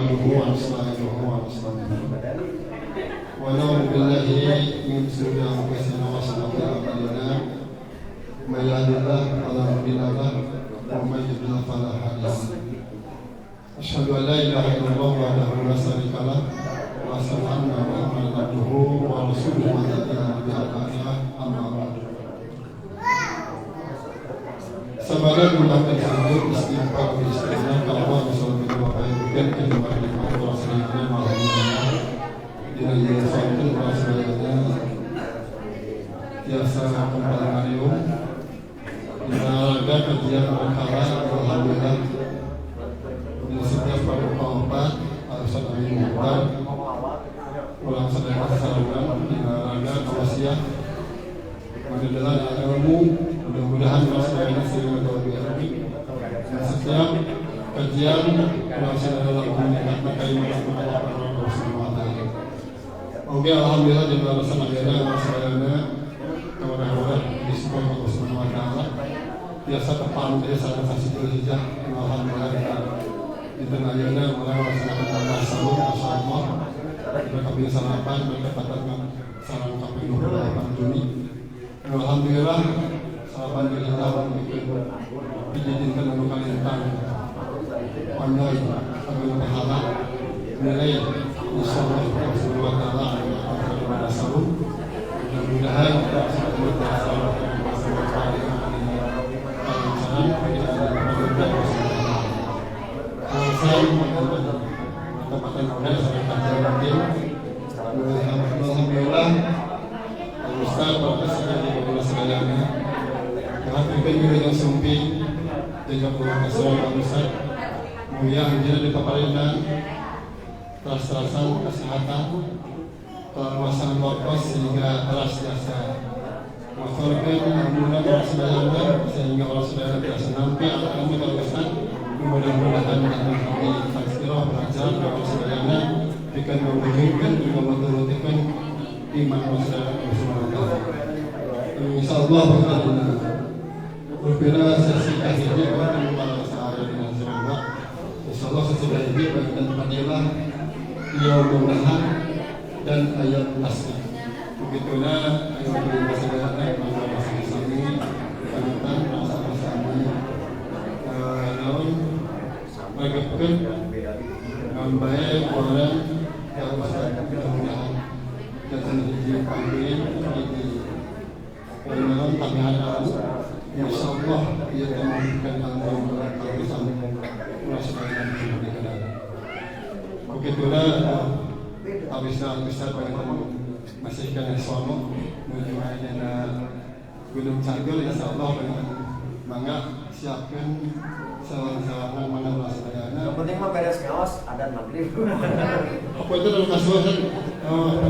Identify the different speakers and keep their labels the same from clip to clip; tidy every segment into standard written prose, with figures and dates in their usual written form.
Speaker 1: نحمده ونستعينه ونستغفره ونعوذ بالله من شرور أنفسنا وسيئات أعمالنا من يهده الله فلا مضل له ومن يضلل فلا هادي له أشهد أن لا إله إلا الله وحده لا شريك له وأشهد أن محمدا عبده ورسوله أما بعد Sabana gunakan sujud istighfar istighfar kalau misalnya kita pakai bukan kehidupan kita rasanya malamnya dengan suatu rasanya biasa kembali ada kajian perkara alhamdulillah di setiap paruh-paruh harus ada mingguan ulang sedang saluran ada tawasiyah adalah ilmu mudah-mudahan masyarakat sering berbicara dan setiap kajian melaksanakan dalam meningkatkan kalimat Allah Subhanahu wa taala. Oke, alhamdulillah di dalam sanadana masyarakat kepada di sebuah Allah Subhanahu wa taala biasa terpantau dari salah satu hijab alhamdulillah di tengah yana melaksanakan masalah masyaallah mereka bisa sarapan mereka patahkan salam kapinuh pada Juni. Alhamdulillah sarapan kita dijadikan untuk kalian pandai sebagai pahala nilai insyaallah Subhanahu wa taala pada salu mudah-mudahan alhamdulillah Ustaz berkesan di bawah segalanya. Kehadiran yang sumpi dan juga keseluruhan Ustaz. Mulia anjir di paparingan terasa kesehatan, penguasaan wakos sehingga teras jasa. Masyarakat alhamdulillah bersegalanya sehingga orang saudara biasa nampi anak kami berkesan. Mudah-mudahan kami takdirah belajar dari segalanya jika membujukan juga menurutkan iman masyarakat bersama. Insyaallah berbeda sesi kajian akan membalas dengan semoga. Insyaallah sesudah ini bagian fadilah mudah-mudahan dan ayat tasbih. Begitulah ayat bersejarah masing-masing sami tentang rasa-rasa namun bagaimana membaik orang yang mudah-mudahan dan sendiri kami ini memang kami ada insyaallah ia akan memberikan tanggung kami sampai merasakan kemerdekaan. Begitulah habisnya besar pada masih kena suami menuju ke Gunung Canggal insyaallah mangga siapkan salam-salaman mana merasakan.
Speaker 2: Yang penting mah beres ngawas adan maghrib.
Speaker 1: Apa itu dalam kasuhan?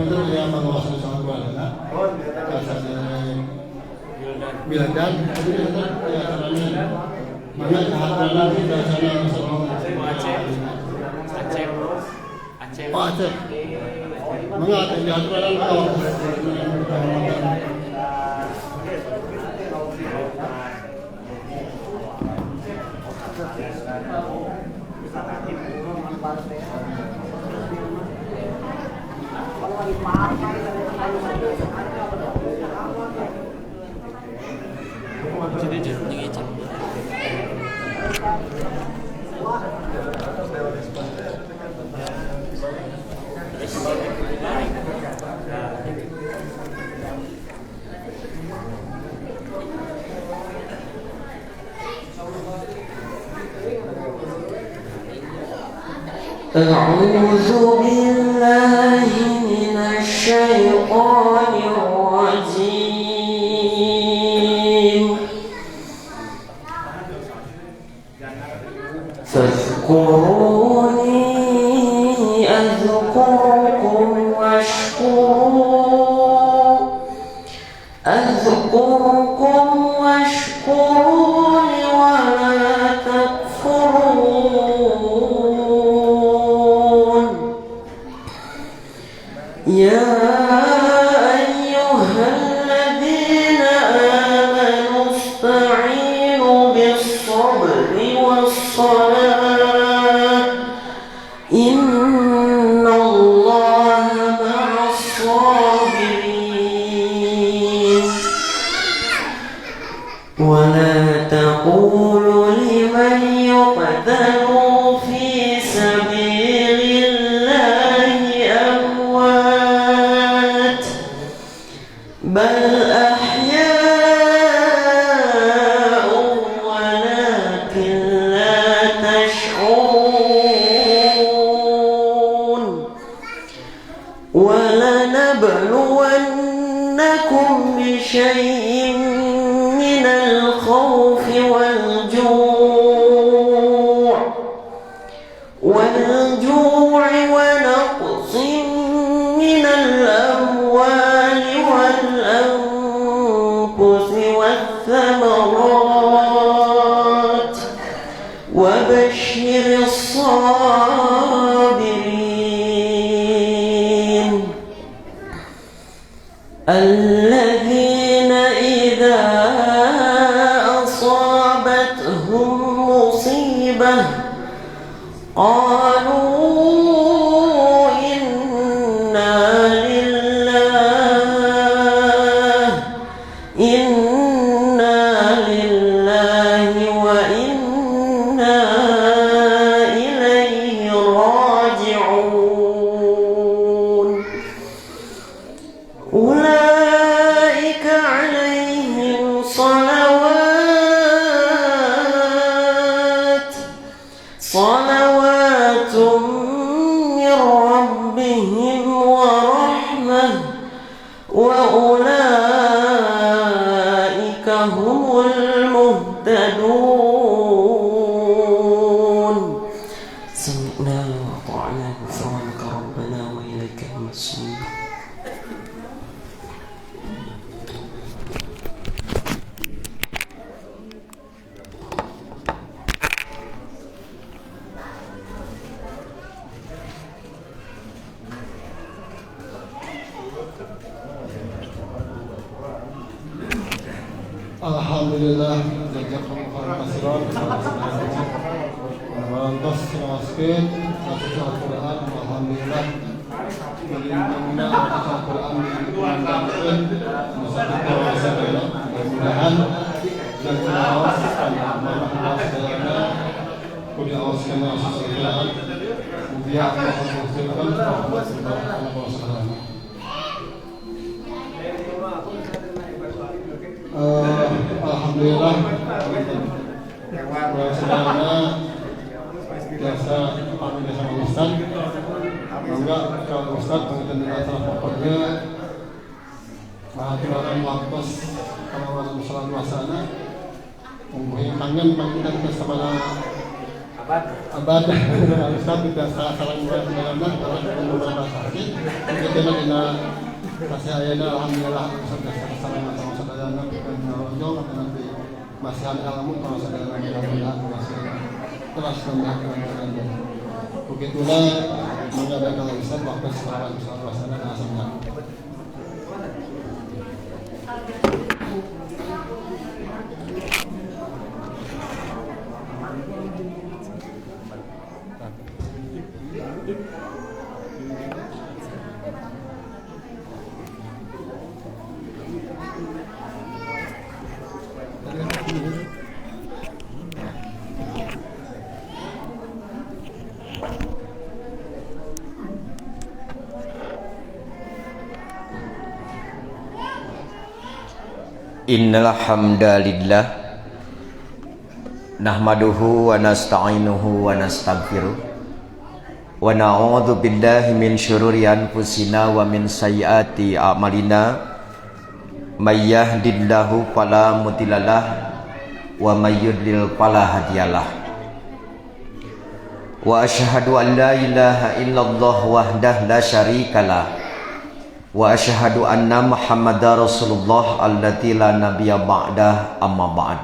Speaker 1: Itu yang pengawasan sangat kuat.
Speaker 2: Oh,
Speaker 1: biasanya Bilandan, itu ya caranya. Mana kehadiran kita sana Aceh. Oh Aceh. Mana kehadiran kau?
Speaker 3: Jadi jeruknya ngecek.
Speaker 4: أعوذ بالله من الشيطان الرجيم فاذكروني أذكركم واشكروني ولا تكفرون يا أيها الذين آمنوا استعينوا بالصبر والصلاة إن الله مع الصابرين ولا تقولوا لمن يقتل في سبيل الله أموات بل أحياء ولكن لا تشعرون ولنبلونكم بشيء من الخوف والجوع ونقص من الأموال والأنفس والثمرات وبشر الصابرين الذين إذا أصابتهم مصيبة قالوا إنا لله وإنا إليه راجعون أولئك عليهم صلوات من ربهم ورحمة وأولئك هم المهتدون سمعنا وأطعنا غفرانك ربنا وإليك المصير.
Speaker 1: Alhamdulillah, jazakumullah khairan. Merantos maskin, baca Al-Quran, alhamdulillah. Bagaimana baca Al-Quran dimanfaatkan, mudah-mudahan dan diawaskan, diawaskan sesuatu. Dia akan menghasilkan rahmat Allah. Alhamdulillah, saudara biasa kami sama Ustaz, bangga kalau Ustaz pengen acara pokoknya, bahkan waktu kalau malam sholat wasana, mungkin kangen panggilan bersama abad, Ustaz tidak salah mengenal kalau beberapa sakit, kita nak kasih ayana alhamdulillah sudah sama saudara dan nyolong nanti masih ada ilmu kalau saudara alhamdulillah masih terus tambahkan begitulah menjaga kalau Ustaz waktu sekarang suasana asamnya.
Speaker 5: Innal hamdalillah nahmaduhu wa nasta'inuhu wa nastaghfiruh wa na'udzu billahi min syururi anfusina wa min sayyiati a'malina may yahdihillahu fala mudhillalah wa may yudlil fala hadiyalah wa asyhadu an la ilaha illallah wahdahu la syarikalah wa asyhadu anna Muhammadar Rasulullah allati la nabiyya ba'dah amma ba'd.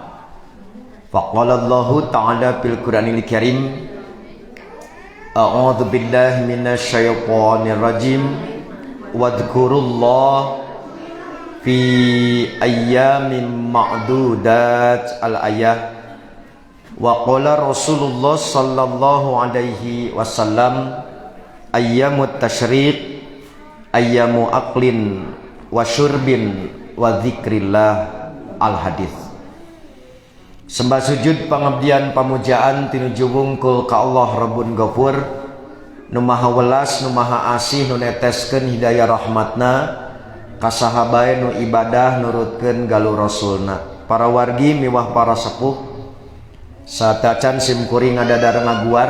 Speaker 5: Faqala Allah ta'ala fil Qur'anil Karim a'udzu billahi minasy syaithanir rajim wadhkurullah fi ayyamin ma'dudat al-ayah wa qala Rasulullah sallallahu alaihi wasallam ayyamut tasyriq, ayyamu aqlin wa syurbin wa dzikrillah. Al hadis. Sembah sujud pangabdian pamujaan tinuju wungkul ka Allah Rabbun Ghafur, nu maha welas nu maha asih nu neteskeun hidayah rahmatna ka sahabae nu ibadah nurutkeun galuh rasulna. Para wargi miwah para sepuh satacan simkuring ngadadar ngaguar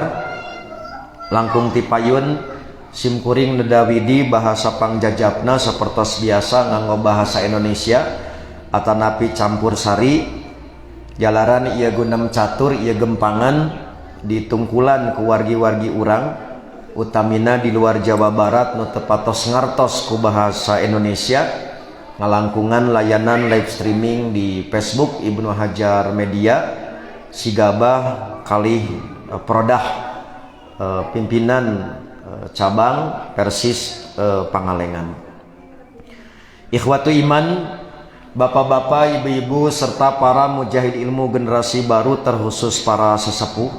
Speaker 5: langkung tipayun simkuring nedawidi bahasa pangjajabna sapertos biasa nganggo bahasa Indonesia atanapi campur sari jalaran ieu gunem catur ieu gempangan ditungkulan ku wargi-wargi urang utamina di luar Jawa Barat nu tepatos ngartos ku bahasa Indonesia ngalangkungan layanan live streaming di Facebook Ibnu Hajar Media sigabah kalih prodah pimpinan cabang Persis Pangalengan. Ikhwatu iman, bapak-bapak, ibu-ibu serta para mujahid ilmu generasi baru terkhusus para sesepuh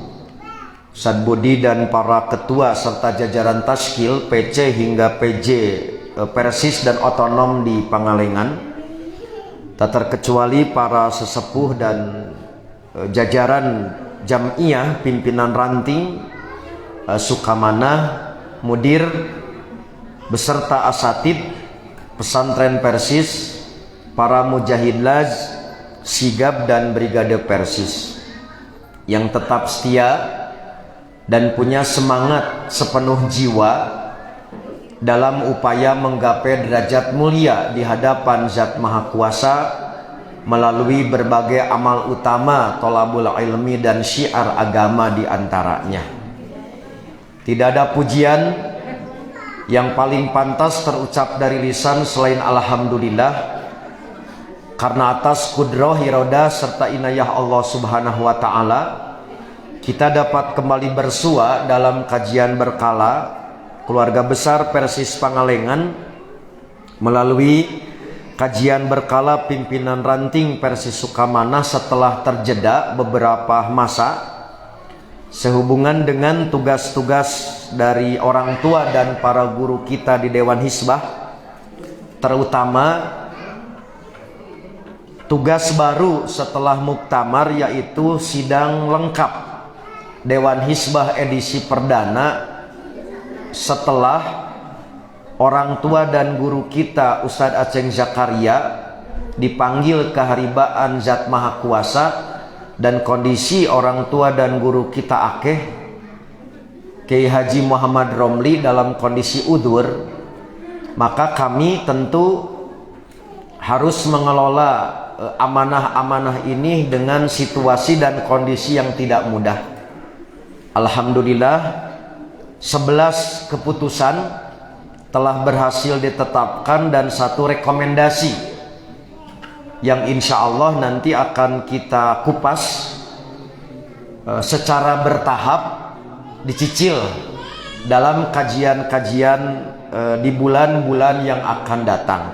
Speaker 5: Ustadz Budi dan para ketua serta jajaran Tashkil, PC hingga PJ Persis dan otonom di Pangalengan, tak terkecuali para sesepuh dan jajaran Jam'iyah pimpinan ranting Sukamanah, mudir beserta asatid pesantren Persis, para mujahid laz, sigab dan brigade Persis yang tetap setia dan punya semangat sepenuh jiwa dalam upaya menggapai derajat mulia di hadapan Zat Maha Kuasa melalui berbagai amal utama tolabul ilmi dan syiar agama diantaranya. Tidak ada pujian yang paling pantas terucap dari lisan selain alhamdulillah, karena atas kudrah iroda serta inayah Allah Subhanahu wa taala kita dapat kembali bersua dalam kajian berkala keluarga besar Persis Pangalengan melalui kajian berkala pimpinan ranting Persis Sukamanah setelah terjeda beberapa masa sehubungan dengan tugas-tugas dari orang tua dan para guru kita di Dewan Hizbah, terutama tugas baru setelah muktamar yaitu sidang lengkap Dewan Hizbah edisi perdana setelah orang tua dan guru kita Ustadz Aceng Zakaria dipanggil ke haribaan Zat Maha Kuasa dan kondisi orang tua dan guru kita akeh Kiai Haji Muhammad Romli dalam kondisi udur, maka kami tentu harus mengelola amanah-amanah ini dengan situasi dan kondisi yang tidak mudah. Alhamdulillah 11 keputusan telah berhasil ditetapkan dan 1 rekomendasi yang insya Allah nanti akan kita kupas secara bertahap, dicicil dalam kajian-kajian di bulan-bulan yang akan datang.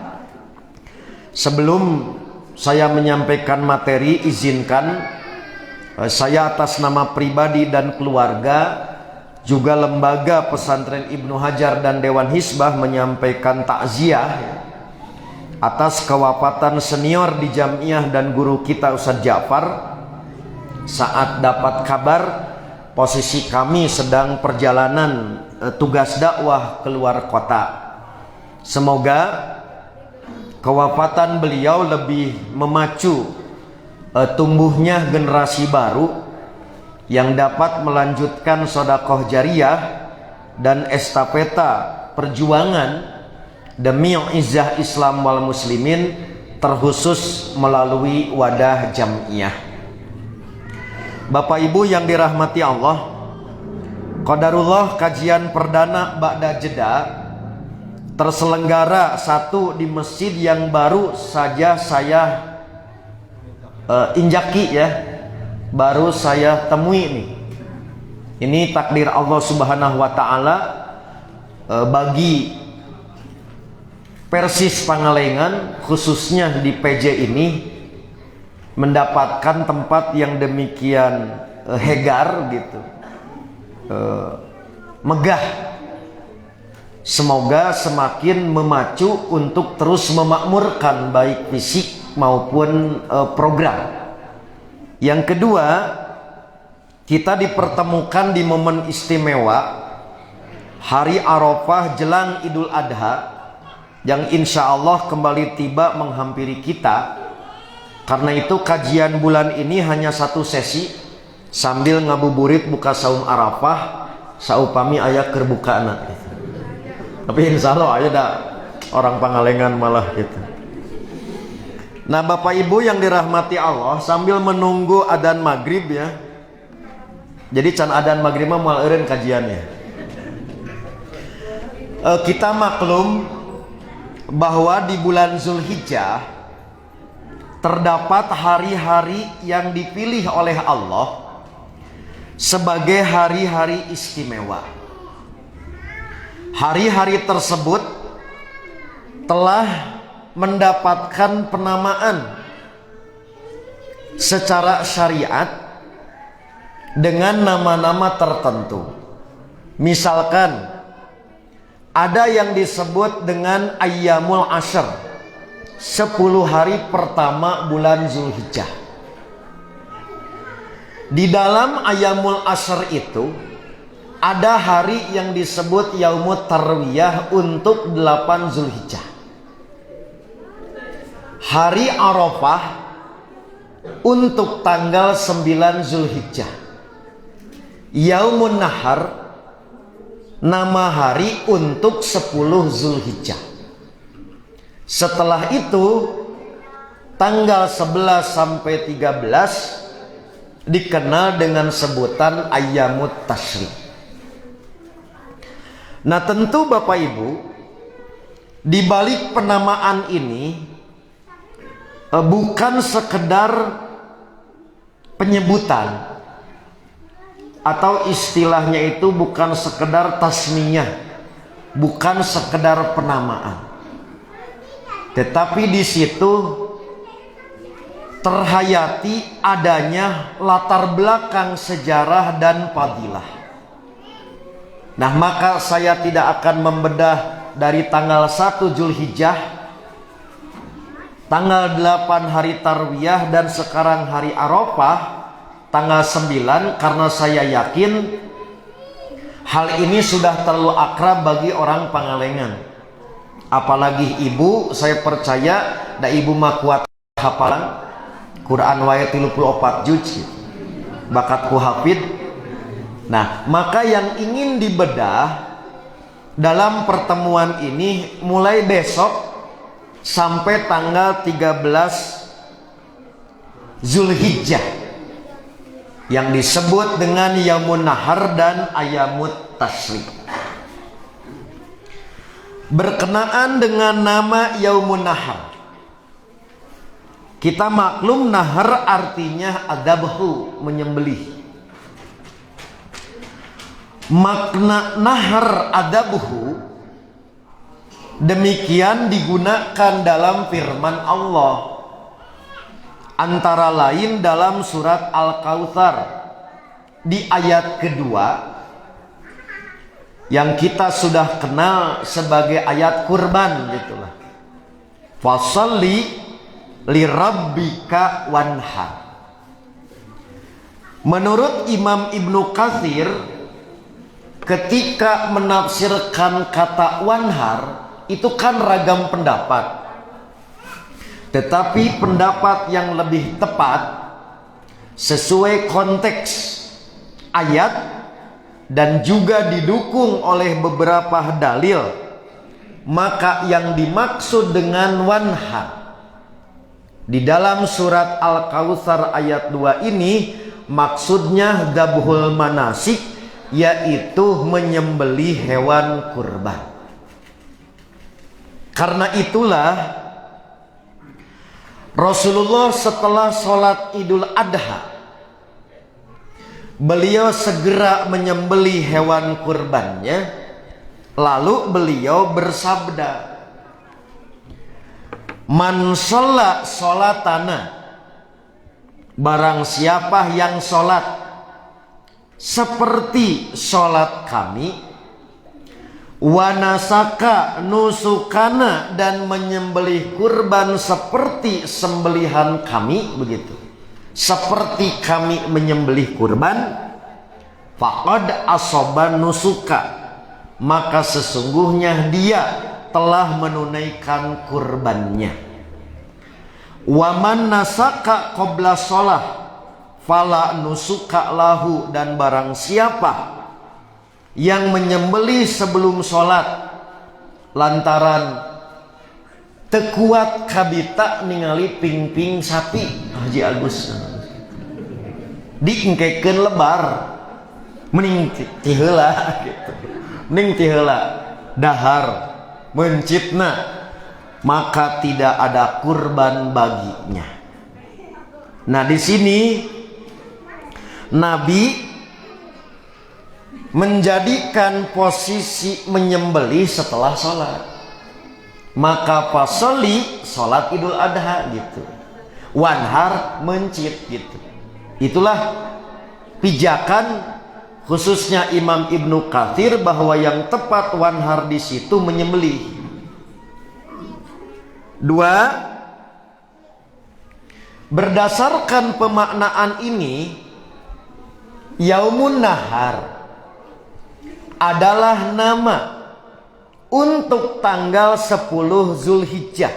Speaker 5: Sebelum saya menyampaikan materi, izinkan saya atas nama pribadi dan keluarga juga lembaga pesantren Ibnu Hajar dan Dewan Hizbah menyampaikan takziah atas kewafatan senior di Jam'iyah dan guru kita Ustadz Ja'far saat dapat kabar posisi kami sedang perjalanan tugas dakwah keluar kota. Semoga kewafatan beliau lebih memacu tumbuhnya generasi baru yang dapat melanjutkan sedekah jariyah dan estafeta perjuangan demi izzah Islam wal muslimin, terkhusus melalui wadah Jam'iyah. Bapak Ibu yang dirahmati Allah, qadarullah kajian perdana ba'da jeda terselenggara satu di masjid yang baru saja saya injaki ya, baru saya temui nih. Ini takdir Allah Subhanahu wa taala bagi Persis Pangalengan khususnya di PJ ini mendapatkan tempat yang demikian hegar gitu, megah Semoga semakin memacu untuk terus memakmurkan baik fisik maupun program. Yang kedua, kita dipertemukan di momen istimewa Hari Arafah jelang Idul Adha yang insya Allah kembali tiba menghampiri kita. Karena itu kajian bulan ini hanya satu sesi sambil ngabuburit buka saum Arafah saupami aya keur bukaana gitu. Tapi insya Allah ada orang Pangalengan malah gitu. Nah Bapak Ibu yang dirahmati Allah, sambil menunggu adzan maghrib ya. Jadi can adzan maghrib mah moal eureun kajiannya. Kita maklum bahwa di bulan Zulhijjah terdapat hari-hari yang dipilih oleh Allah sebagai hari-hari istimewa. Hari-hari tersebut telah mendapatkan penamaan secara syariat dengan nama-nama tertentu. Misalkan ada yang disebut dengan Ayyamul Ashr, 10 hari pertama bulan Zulhijjah. Di dalam Ayyamul Ashr itu ada hari yang disebut Yaumut Tarwiyah untuk 8 Zulhijjah. Hari Arafah untuk tanggal 9 Zulhijjah. Yaumun Nahar, nama hari untuk 10 Zulhijjah. Setelah itu tanggal 11 sampai 13 dikenal dengan sebutan Ayyamut Tasyrik. Nah tentu Bapak Ibu, di balik penamaan ini bukan sekedar penyebutan, atau istilahnya itu bukan sekedar tasmiyah, bukan sekedar penamaan, tetapi di situ terhayati adanya latar belakang sejarah dan fadilah. Nah maka saya tidak akan membedah dari tanggal 1 Zulhijjah, tanggal 8 hari Tarwiyah, dan sekarang hari Arafah tanggal 9, karena saya yakin hal ini sudah terlalu akrab bagi orang Pangalengan. Apalagi ibu, saya percaya da ibu mah kuat hafalan Quran wae 34 juz bakatku hafid. Nah, maka yang ingin dibedah dalam pertemuan ini mulai besok sampai tanggal 13 Zulhijjah yang disebut dengan Yaumun Nahar dan Ayyamut Tasyrik. Berkenaan dengan nama Yaumun Nahar, kita maklum nahar artinya adabhu, menyembelih. Makna nahar adabuhu demikian digunakan dalam firman Allah, antara lain dalam surat Al-Kautsar di ayat kedua yang kita sudah kenal sebagai ayat kurban gitulah. Fasholli lirabbika wanhar. Menurut Imam Ibnu Katsir, ketika menafsirkan kata wanhar itu kan ragam pendapat, tetapi pendapat yang lebih tepat sesuai konteks ayat dan juga didukung oleh beberapa dalil, maka yang dimaksud dengan wanhar di dalam surat Al-Kautsar ayat 2 ini maksudnya dzabhul manasik, yaitu menyembelih hewan kurban. Karena itulah Rasulullah setelah sholat Idul Adha, beliau segera menyembelih hewan kurbannya, lalu beliau bersabda, man sholat sholatana, barang siapa yang sholat seperti sholat kami, Wanasaka nusukana, dan menyembelih kurban seperti sembelihan kami, begitu. Seperti kami menyembelih kurban. Faqad asoba nusuka, maka sesungguhnya dia telah menunaikan kurbannya. Waman nasaka qabla sholah fala nusuka lahu, dan barang siapa yang menyembelih sebelum sholat lantaran tekuat kabita ningali ping-ping sapi, Haji Agus diengkekeun lebar mending tiheula gitu, mending tiheula dahar mencitna, maka tidak ada kurban baginya. Nah, di sini Nabi menjadikan posisi menyembelih setelah sholat. Maka fasoli sholat Idul Adha gitu, wanhar mencit gitu. Itulah pijakan khususnya Imam Ibnu Katsir bahwa yang tepat wanhar di situ menyembelih. 2. Berdasarkan pemaknaan ini, Yaumun Nahar adalah nama untuk tanggal 10 Zulhijjah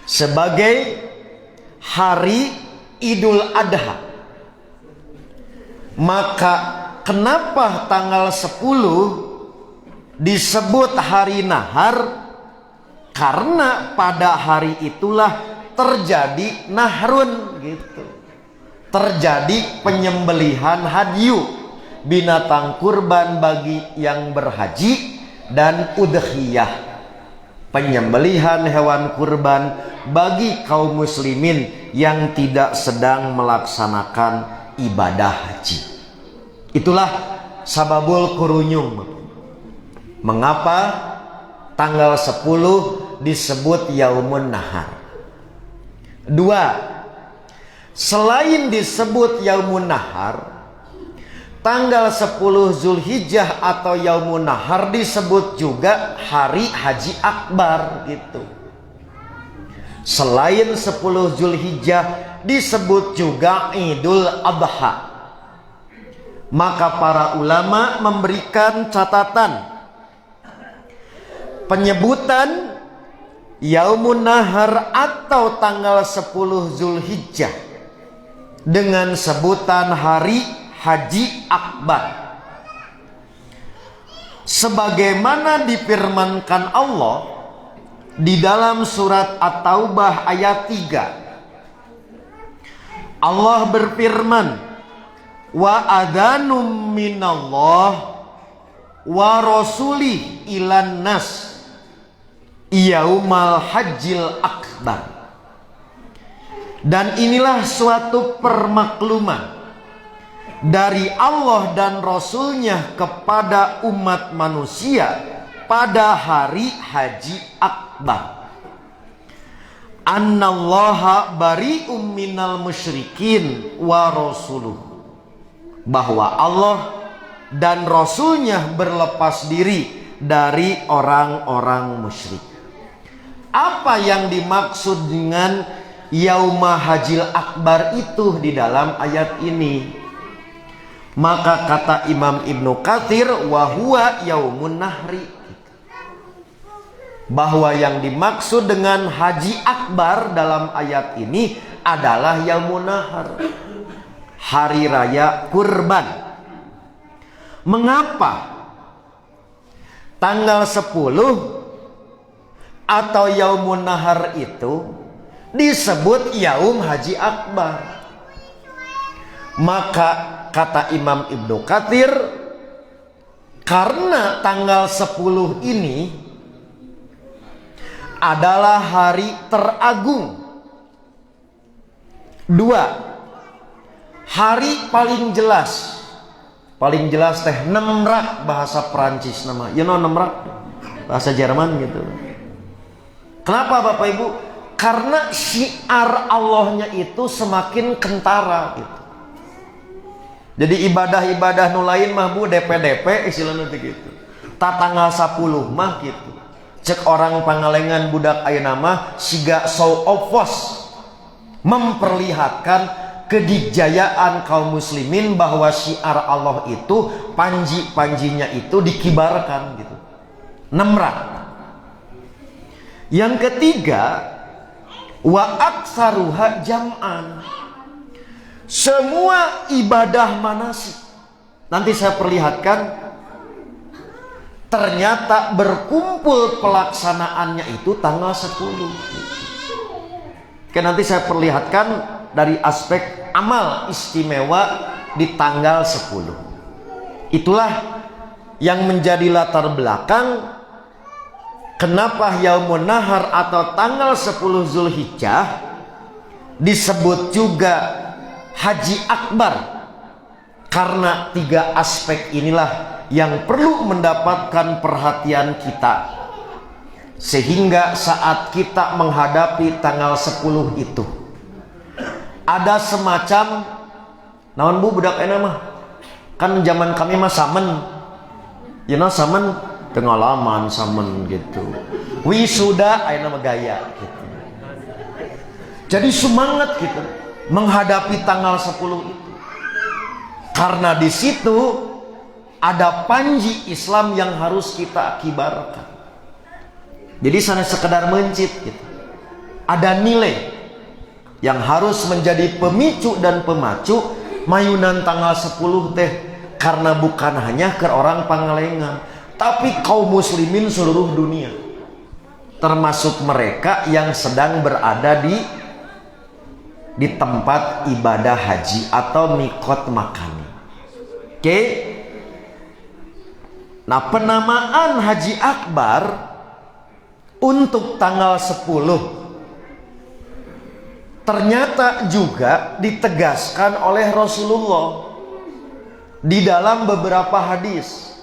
Speaker 5: sebagai hari Idul Adha. Maka kenapa tanggal 10 disebut hari Nahar? Karena pada hari itulah terjadi nahrun gitu. Terjadi penyembelihan hadyu, binatang kurban bagi yang berhaji, dan udhiyah, penyembelihan hewan kurban bagi kaum muslimin yang tidak sedang melaksanakan ibadah haji. Itulah sababul kurunyum, mengapa tanggal 10 disebut Yaumun Nahar. 2. Selain disebut Yaumun Nahar, tanggal 10 Zulhijjah atau Yaumun Nahar disebut juga hari Haji Akbar gitu. Selain 10 Zulhijjah disebut juga Idul Adha. Maka para ulama memberikan catatan penyebutan Yaumun Nahar atau tanggal 10 Zulhijjah dengan sebutan hari Haji Akbar, sebagaimana difirmankan Allah di dalam surat At-Taubah ayat 3. Allah berfirman, wa adhanum minallah wa rasulih ilan nas yaumal hajjil akbar. Dan inilah suatu permakluman dari Allah dan Rasulnya kepada umat manusia pada hari Haji Akbar. Annallaha bari'um minal musyrikin wa rasuluh, bahwa Allah dan Rasulnya berlepas diri dari orang-orang musyrik. Apa yang dimaksud dengan Yauma Hajil Akbar itu di dalam ayat ini? Maka kata Imam Ibnu Katsir, wahuwa Yaumun Nahri, bahwa yang dimaksud dengan Haji Akbar dalam ayat ini adalah Yaumun Nahar, hari raya kurban. Mengapa tanggal 10 atau Yaumun Nahar itu disebut Yaum Haji Akbar? Maka kata Imam Ibnu Katsir, karena tanggal 10 ini adalah hari teragung. 2. Hari paling jelas teh Nemrak, bahasa Perancis nama. You know Nemrak? Bahasa Jerman gitu. Kenapa Bapak Ibu? Karena syiar Allahnya itu semakin kentara gitu. Jadi ibadah-ibadah nu lain mah Bu DP-DP istilahnya gitu. Ta tanggal 10 mah gitu. Cek orang Pangalengan budak ayeuna mah siga show of force, memperlihatkan kedikjayaan kaum muslimin bahwa syiar Allah itu, panji-panjinya itu dikibarkan gitu. Nemrak. Yang ketiga, wa aksaruha jam'an. Semua ibadah manasik, nanti saya perlihatkan, ternyata berkumpul pelaksanaannya itu tanggal 10. Oke, nanti saya perlihatkan dari aspek amal istimewa di tanggal 10. Itulah yang menjadi latar belakang kenapa Yaumun Nahar atau tanggal 10 Zulhijjah disebut juga Haji Akbar, karena 3 aspek inilah yang perlu mendapatkan perhatian kita, sehingga saat kita menghadapi tanggal 10 itu ada semacam naon bu budak enak mah, kan zaman kami mah samen, you know samen pengalaman samen gitu, wisuda ayeuna mah gaya gitu. Jadi semangat gitu menghadapi tanggal 10 itu, karena di situ ada panji Islam yang harus kita kibarkan. Jadi sana sekedar mencit gitu, ada nilai yang harus menjadi pemicu dan pemacu mayunan tanggal 10 teh, karena bukan hanya ke orang Pangalengan, tapi kaum muslimin seluruh dunia, termasuk mereka yang sedang berada di tempat ibadah haji atau mikot makani. Oke? Nah, penamaan Haji Akbar untuk tanggal 10 ternyata juga ditegaskan oleh Rasulullah di dalam beberapa hadis.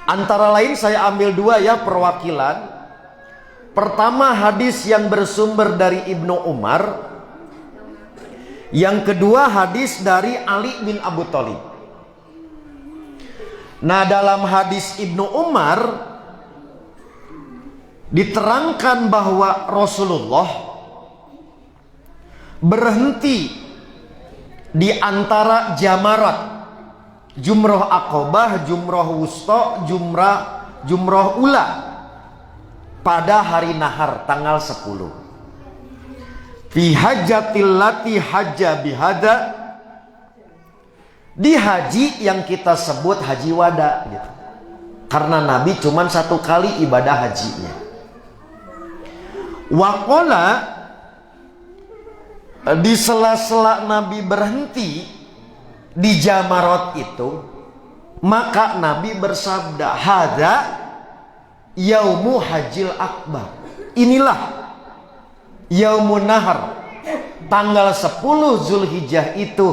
Speaker 5: Antara lain saya ambil 2 ya perwakilan. Pertama, hadis yang bersumber dari Ibnu Umar. Yang kedua, hadis dari Ali bin Abu Thalib. Nah, dalam hadis Ibnu Umar diterangkan bahwa Rasulullah berhenti di antara jamarat, jumroh Aqobah, jumroh wusta, jumroh ula pada hari nahar tanggal 10. Fi hajjatil lati hajja bihada, di haji yang kita sebut haji wada gitu. Karena Nabi cuma 1 kali ibadah hajinya. Waqala, di sela-sela Nabi berhenti di jamarat itu, maka Nabi bersabda, hadza yaumu hajil akbar. Inilah Yaumun Nahar, tanggal 10 Zulhijjah itu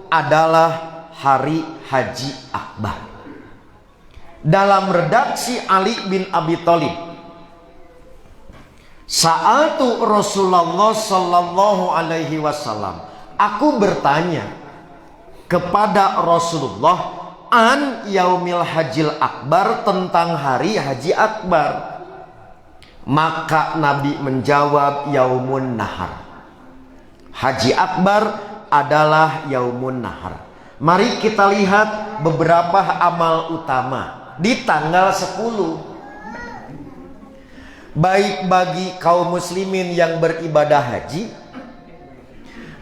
Speaker 5: adalah hari Haji Akbar. Dalam redaksi Ali bin Abi Thalib, sa'altu Rasulullah sallallahu alaihi wasallam, aku bertanya kepada Rasulullah an yaumil hajil akbar, tentang hari Haji Akbar. Maka Nabi menjawab, Yaumun Nahar. Haji Akbar adalah Yaumun Nahar. Mari kita lihat beberapa amal utama di tanggal 10. Baik bagi kaum muslimin yang beribadah haji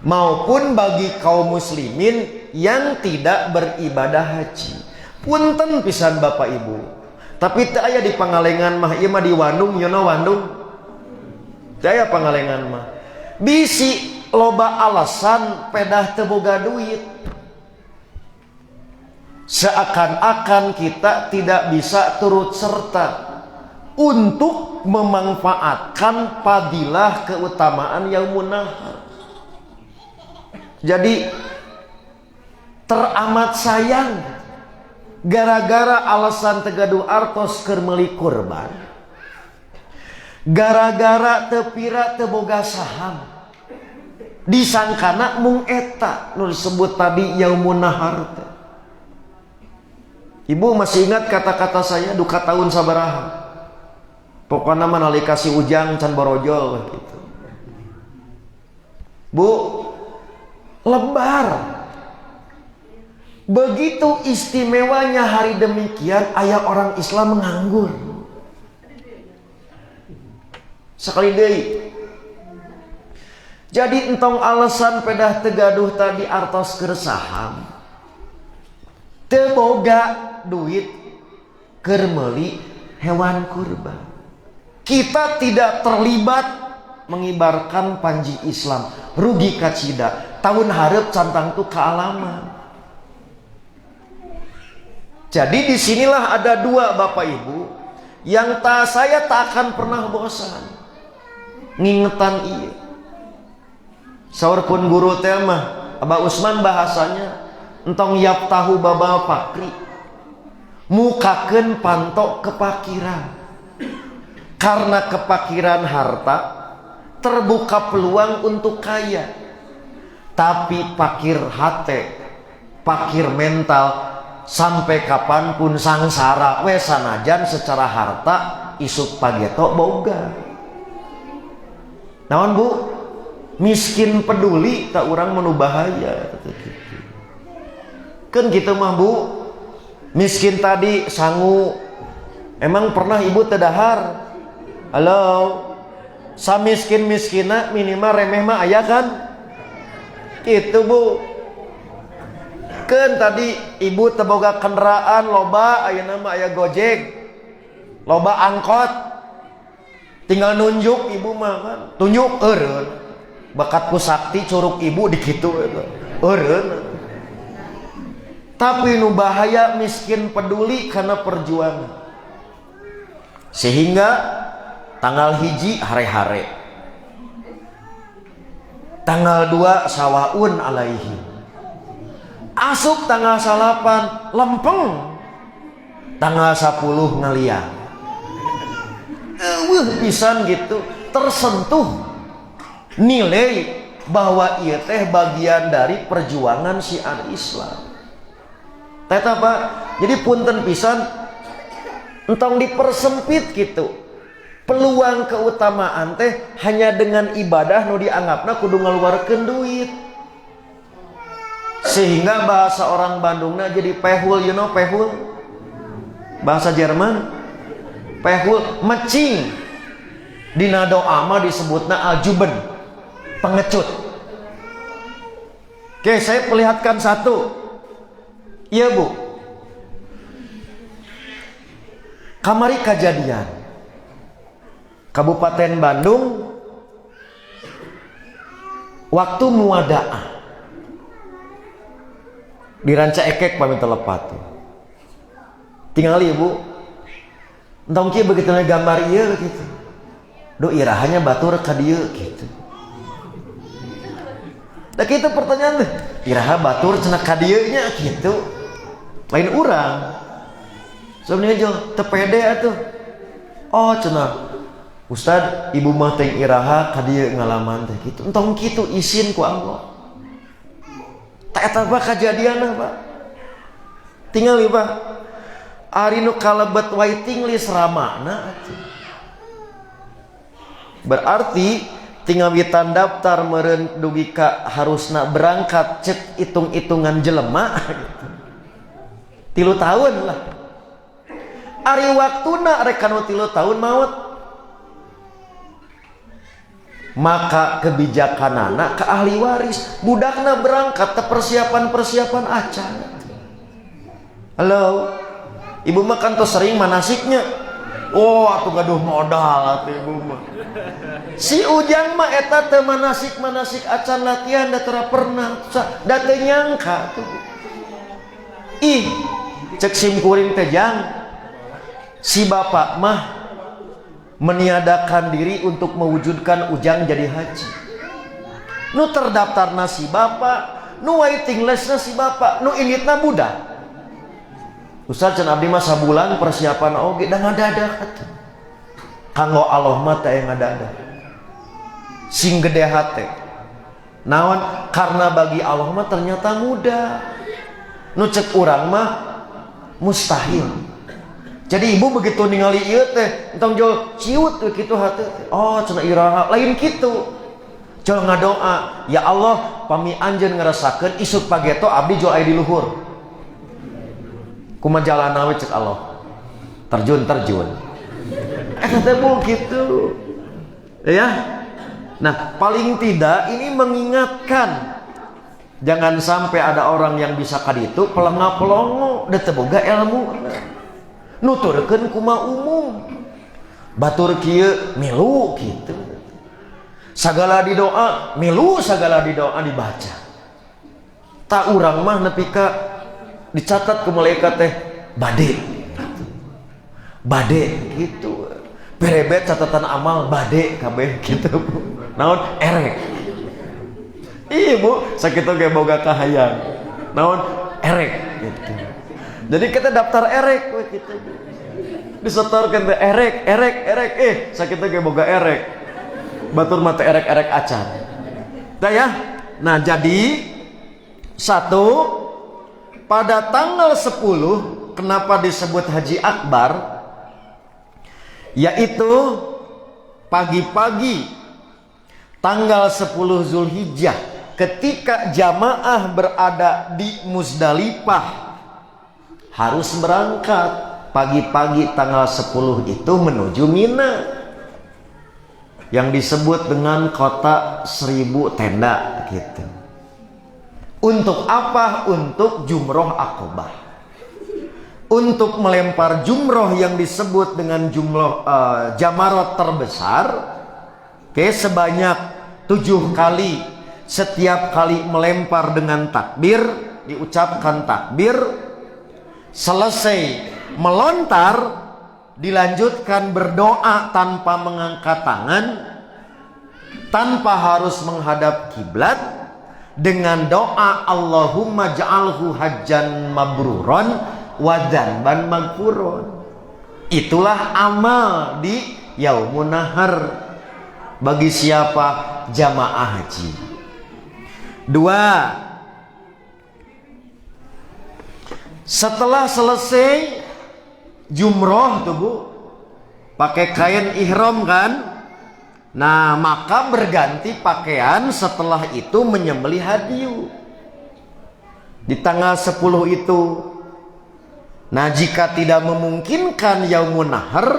Speaker 5: maupun bagi kaum muslimin yang tidak beribadah haji. Punten pisan Bapak Ibu, tapi teu aya di Pangalengan mah, ieu mah di Wandung, you know Wandung. Teu aya Pangalengan mah. Bisi loba alasan pedah teu boga duit. Seakan-akan kita tidak bisa turut serta untuk memanfaatkan fadilah keutamaan Yaumun Nahar. Jadi teramat sayang gara-gara alasan tegaduh artos keur meuli kurban, gara-gara teu pira teu boga saham, disangkana mung eta nu disebut tadi Yaumun Nahar. Ibu masih ingat kata-kata saya duka tahun sabaraha? Pokoknya nalika si Ujang can borojol gitu. Bu, lebar. Begitu istimewanya hari demikian, aya orang Islam menganggur. Sekali deui. Jadi entong alasan pedah tegaduh tadi artos keresahan. Teu boga duit keur meuli hewan kurban. Kita tidak terlibat mengibarkan panji Islam. Rugi kacida. Tahun hareup cantang tu kealaman. Jadi disinilah ada dua Bapak Ibu yang saya tak akan pernah bosan ngingetan iya. Saurpun guru teh mah Abah Usman bahasanya entong yap tahu babal pakri mukakeun pantok kepakiran. Karena kepakiran harta terbuka peluang untuk kaya. Tapi pakir hate, pakir mental sampai kapanpun sangsara we sanajan secara harta isuk pageto boga. Naon Bu? Miskin peduli tak urang menu bahaya. Kan gitu mah Bu. Miskin tadi sangu. Emang pernah ibu tedahar? Halo. Samiskin-miskina minimal remeh mah aya kan? Gitu Bu. Kan tadi ibu teboga kendaraan loba ayeuna mah aya Gojek. Loba angkot. Tinggal nunjuk ibu mah kan. Tunjuk eureun. Bakatku sakti curug ibu di kitu eta. Eureun. Tapi nu bahaya miskin peduli karena perjuangan. Sehingga tanggal 1 hare-hare, tanggal 2 sawaun alaihi, asuk tanggal 8 lempeng, tanggal 10 ngeliang. Pisan gitu tersentuh nilai bahwa ieu teh bagian dari perjuangan syiar Islam. Teta Pak, jadi punten pisan entong dipersempit gitu. Peluang keutamaan teh hanya dengan ibadah nu dianggapna kudu ngaluarkeun duit. Sehingga bahasa orang Bandungna jadi pehul, you know pehul? Bahasa Jerman pehul, mecing. Dina doa mah disebutna aljuben, pengecut. Oke, saya perlihatkan satu. Iya Bu. Kamari kejadian Kabupaten Bandung waktu muadaah di Ranca Ekek pamit telepati. Tinggal ibu entong kieu begitu gambar ieu gitu. Do irahanya batur ka dieu gitu. Da kitu pertanyaan teh, iraha batur cenah ka dieu nya gitu. Lain urang. Sebenarnya jo tepede atuh. Oh cenah Ustad, ibu mah teh iraha ka dieu ngalaman teh kitu. Entong kitu izin ku Allah. Tak eta bae kajadianna, Pak. Tinggal ieu, Pak. Ari nu kalebet waiting list ramana atuh. Berarti tinggal witan daftar meureun dugi ka harusna berangkat cek hitung-hitungan jelema. 3 tahun lah. Ari waktuna rek kanu 3 tahun maut. Maka kebijakanana ke ahli waris budakna berangkat ke persiapan-persiapan acan. Halo. Ibu mah kan tuh sering manasiknya. Oh, atuh gaduh modal atuh ibu mah. Si Ujang mah eta teu manasik acan latihan da teu pernah, da teu nyangka tuh. Ih, cek simkuring teh Jang. Si bapak mah meniadakan diri untuk mewujudkan Ujang jadi haji. Nu terdaftar si bapak, nu waiting list si bapak, nu inditna budak. Ustaz can abdi mah sabulan persiapan oge da ngadadak atuh. Kanggo Allah mah teh ngadadak. Sing gede hate. Naon? Karena bagi Allah mah ternyata mudah. Nu cek urang mah Mustahil. Jadi ibu begitu ningali ieu teh entong jol ciut kitu hate. Oh cenah iraha lain kitu. Jol ngadoa, ya Allah pami anjeun ngarasakeun isuk pageto abdi jol aya di luhur. Kumaha jalana we cek Allah. Terjun. Eta teh gitu. Ya. Nah, paling tidak ini mengingatkan jangan sampai ada orang yang bisa kaditu pelengah-pelongo da teu boga ilmu. Nuturkeun kumaha umum. Batur kieu milu kitu. Sagala di doa milu, sagala di doa dibaca. Tak urang mah nepi ka dicatat ke malaikat teh bade gitu. Berebet catatan amal bade kabeh gitu. Naon erek. Ibu sakitu ge boga kahayang. Naon erek gitu. Jadi kita daftar erek we kitu. Disetorkeun teh erek sakitu ge boga erek. Batur mata erek acan. Dah ya. Nah, jadi satu pada tanggal 10 kenapa disebut Haji Akbar? Yaitu pagi-pagi tanggal 10 Zulhijjah ketika jamaah berada di Muzdalifah harus berangkat pagi-pagi tanggal 10 itu menuju Mina yang disebut dengan kota 1000 tenda gitu. Untuk apa? Untuk jumroh Aqobah. Untuk melempar jumroh yang disebut dengan jumroh jamarot terbesar, sebanyak 7 kali. Setiap kali melempar dengan takbir, diucapkan takbir, selesai melontar, dilanjutkan berdoa tanpa mengangkat tangan, tanpa harus menghadap kiblat, dengan doa Allahumma ja'alhu hajjan mabruron wa dzanban maghfuron. Itulah amal di Yaumun Nahar bagi siapa? Jamaah haji. 2. Setelah selesai jumroh tuh Bu, pakai kain ihram kan? Nah, maka berganti pakaian setelah itu menyembelih hadiyu. Di tanggal 10 itu. Nah, jika tidak memungkinkan Yaumun Nahar,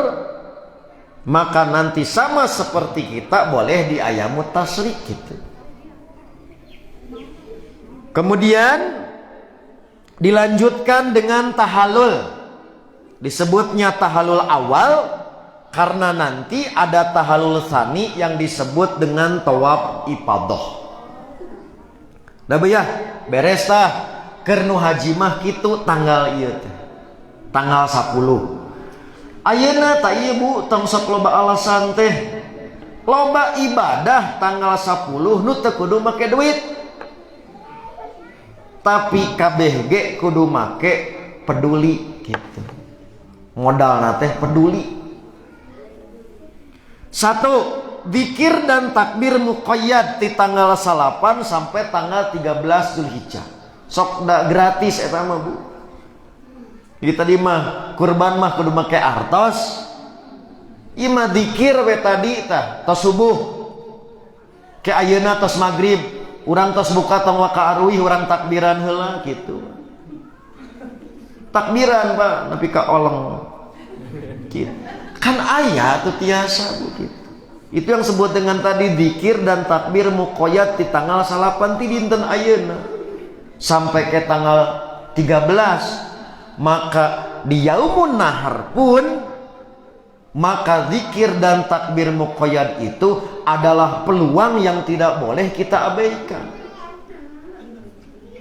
Speaker 5: maka nanti sama seperti kita boleh di Ayamut Tasyrik gitu. Kemudian dilanjutkan dengan tahallul. Disebutnya tahallul awal karena nanti ada tahallul tsani yang disebut dengan tawaf ifadah. Nah ya, beres tah keur nu haji mah kitu tanggal ieu teh. Tanggal 10. Ayeuna tah ieu Bu, tong sok loba alasan teh. Loba ibadah tanggal 10 nu teu kudu make duit. Tapi kabeh ge kudu make peduli gitu. Modalna teh peduli. 1. Zikir dan takbir muqayyad di tanggal 8 sampai tanggal 13 Zulhijjah. Sok da gratis eta mah Bu. Jadi tadi mah kurban mah kudu make artos. Ieu mah zikir we tadi tah tos subuh. Ke ayeuna tos magrib, urang tos buka tong waka aruih urang takbiran heula gitu. Takbiran Pak nepi ka oleng. Gitu. Kan aya tuh tiasa Bu gitu. Itu yang sebut dengan tadi zikir dan takbir muqayyad di tanggal 8 ti dinten ayeuna sampai ke tanggal 13. Maka di Yaumun Nahar pun maka zikir dan takbir muqayyad itu adalah peluang yang tidak boleh kita abaikan.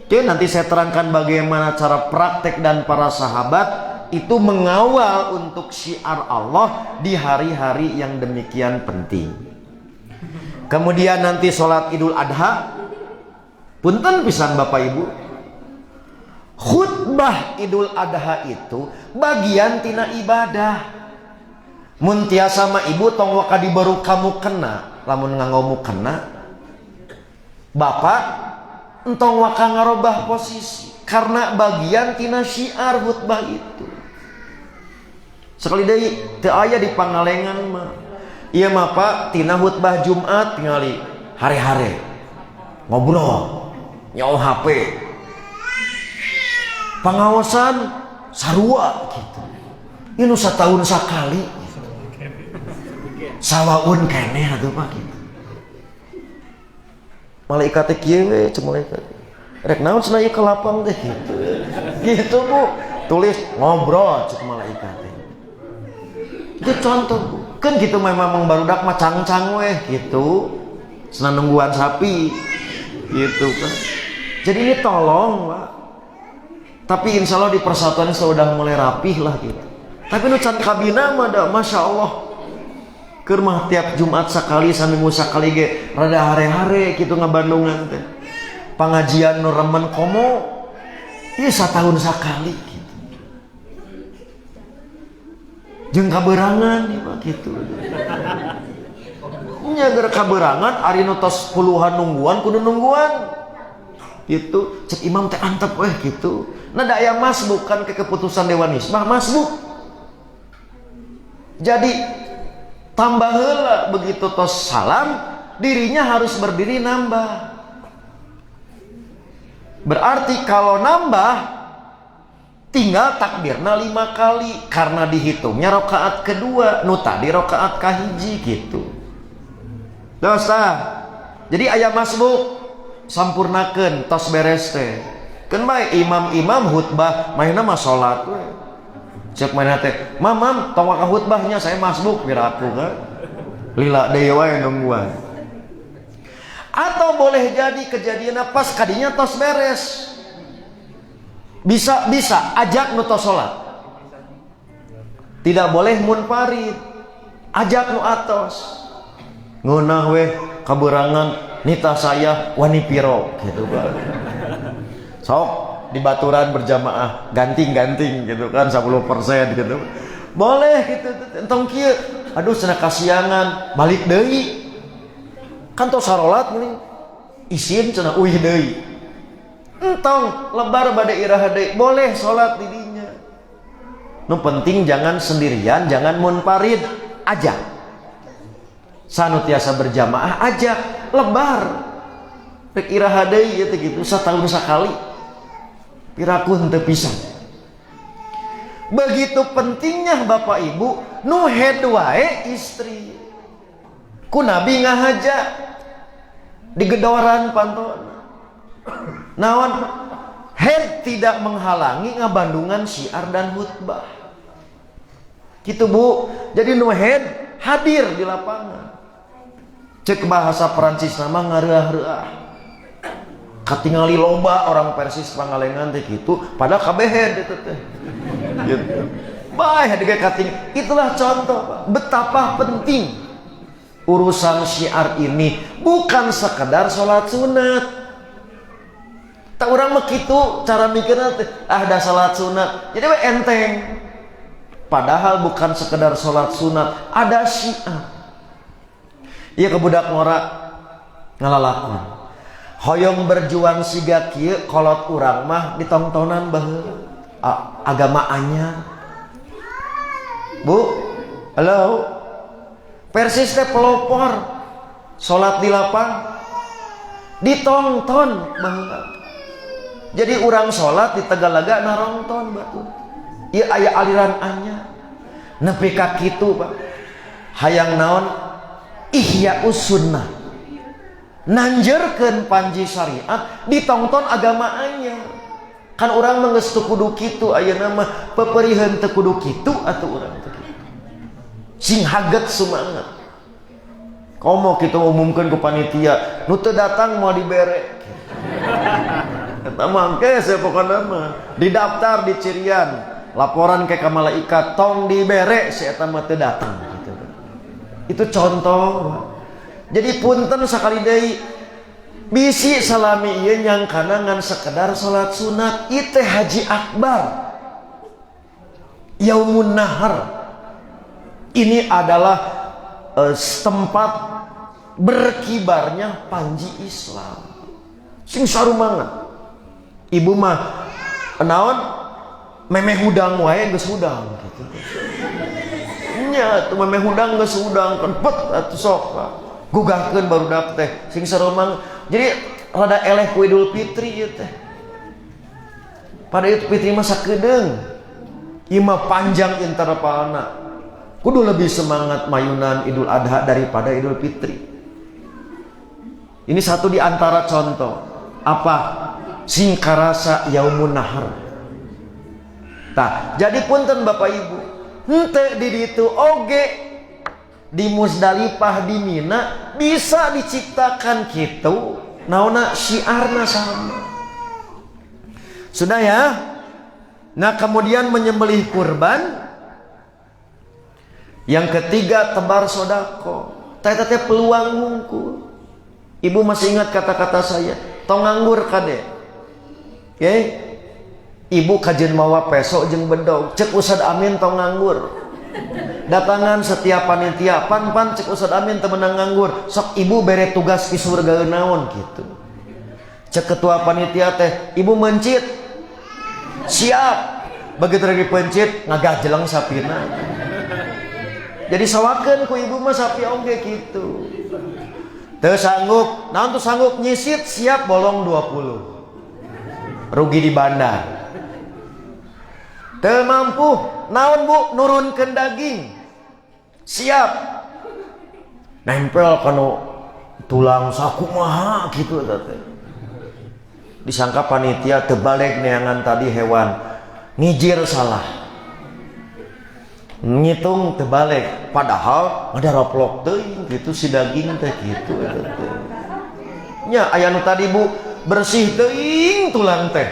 Speaker 5: Oke, nanti saya terangkan bagaimana cara praktek dan para sahabat itu mengawal untuk syiar Allah di hari-hari yang demikian penting. Kemudian nanti sholat Idul Adha, punten pisan Bapak Ibu, khutbah Idul Adha itu bagian tina ibadah. Mun tiasa mah ibu tong waka dibaru kamu kena, lamun nganggo kena, Bapak entong waka ngarobah posisi. karena bagian tina syiar khutbah itu. Sekali deui teu aya di Pangalengan mah. Ieu mah Pak tina khutbah Jumat tingali hare-hare ngobrol nyawa HP. Pangaosan sarua gitu. Ini setahun sekali. Sawaun keneh atuh Pak gitu. Malaikat teh kieu we cek malaikat. Rek naon cenah ieu ke lapang teh gitu. Gitu Bu. Tulis ngobrol cek malaikat teh. Itu contoh Bu. Kan gitu memang barudak mah cang-cang weh gitu. Senang nungguan sapi. Gitu kan. Jadi ini tolong Pak. Tapi insya Allah di persatuan sudah mulai rapih lah gitu. Tapi nu can kabina mah da Masya Allah. Keur mah tiap Jumat sekali saminggu sekali ge rada hare-hare gitu ngabandungan teh. Pengajian nu remen komo ieu satahun sakali gitu. Jeung kaberangan ieu mah gitu. Nya gara kaberangan ari nu tos puluhan nungguan kudu nungguan. Gitu, cek imam teh antep weh gitu. Nah da aya masbuk kan ke keputusan Dewan Hizbah masbuk. Jadi tambah heula begitu tos salam dirinya harus berdiri nambah. Berarti kalau nambah tinggal takbirna 5 kali karena dihitungnya rakaat kedua, nu tadi rakaat kahiji gitu. Dosa. Jadi aya masbuk sampurnakeun tos beres teh. Keun bae imam-imam khutbah mainna mah salat we. Cek mana teh, "Mam, tong ka khutbahnya saya masbuk piraku kan." Lila deui wae nungguan. Atau boleh jadi kejadianna pas kadinya tos beres. Bisa ajak nu tos salat. Tidak boleh munfarid. Ajak nu atos. Ngeunah weh kaberangan nita saya wani piro gitu kan. Sok di baturan berjamaah ganting-ganting gitu kan 10% gitu. Boleh gitu entong kieu. Aduh cenah kasiangan balik deui. Kan tos sarolat meuning isin cenah uih deui. Entong lebar bade iraha deui. Boleh salat di dinya. Nu penting jangan sendirian, jangan munfarid, ajak. Sanu tiasa berjamaah ajak lebar. Rek iraha deui ieu teh gitu satahun sakali. Piraku henteu pisan. Begitu pentingnya Bapak Ibu nu head wae istri. Ku Nabi ngahaja di gedoran pantona. Naon head tidak menghalangi ngabandungan syiar dan khutbah. Gitu Bu. Jadi nu head hadir di lapangan. Cek bahasa Perancis nama ngareah-reah. Katingali loba orang Persis Pangalengan teh gitu, padahal kabeh itu teh. Gitu. Bae hade kating. Itulah contoh Pak, betapa penting urusan syiar ini bukan sekedar salat sunat. Tak urang mah kitu cara mikirna teh, da salat sunat. Jadi we enteng. Padahal bukan sekedar salat sunat, ada syiar. Ieu kebudak ngora ngalalakon. Hoyong berjuang siga kieu kolot urang mah ditongtonan baheula agama anyar. Bu, halo. Persis teh pelopor salat di lapang ditonton baheula. Jadi urang salat di Tegalaga narongton batu. Ieu aya aliran anyar. Nepi ka kitu, Pak. Hayang naon? Ihya'us sunnah. Nanjerkeun panji syariat ditonton agama anyar. Kan urang mah geus teu kudu kitu ayeuna mah pepeuriheun teu kudu kitu atuh urang teh kitu. Sing haget sumanget. Komo kitu umumkeun ku panitia, nu teu datang mau dibere. Eta mah geus pokona mah didaftar di cirian, laporan ke ka malaikat tong dibere si eta mah teu datang gitu. Itu contoh. Jadi punten sakali deui bisi salami ieu nyangkana ngan sekedar salat sunat ieu teh haji akbar. Yaumun nahar. Ini adalah tempat berkibarnya panji Islam. Sing sarumangan. Ibu mah naon memeh hudang wae geus hudang gitu. Nya tuh memeh hudang geus hudang kan pet atuh sok gugahkeun barudak teh sing saromang. Jadi rada eleh ku Idul Fitri ieu teh. Pada Idul Fitri mah sakedeung. Ieu mah panjang intervalna. Kudu lebih semangat mayunan Idul Adha daripada Idul Fitri. Ini satu di antara contoh. Apa? Singkarasa Yaumun Nahar. Tah, jadi punten Bapak Ibu, henteu di ditu oge di Musdalifah di Mina bisa diciptakan kitu naona syiarna sama. Sudah ya? Nah, kemudian menyembelih kurban. Yang ketiga tebar sodako. Teh peluang ngungkul. Ibu masih ingat kata-kata saya, tong nganggur kade. Oke? Ibu kajen mawa peso jeung bedog, cek Ustad Amin tong nganggur. Datangan setiap panitia, pan cek Ustad Amin teu meunang nganggur. Sok ibu bere tugas ki surga naon gitu. Cek ketua panitia teh, ibu mencit. Siap. Begitu lagi pencit ngagajleng sapina. Jadi sawakeun ku ibu mah sapi oge kitu. Teu sanggup, naon tuh sanggup nyisit siap bolong 20. Rugi di bandar. Teu mampu, naon Bu nurunkeun daging. Siap. Nempel kanu tulang sakumaha kitu teh. Disangka panitia teu balik neangan tadi hewan. Ngijir salah. Ngitung terbalik, padahal ada roplok teuing gitu si daging teh gitu nya aya nu tadi Bu bersih teuing tulang teh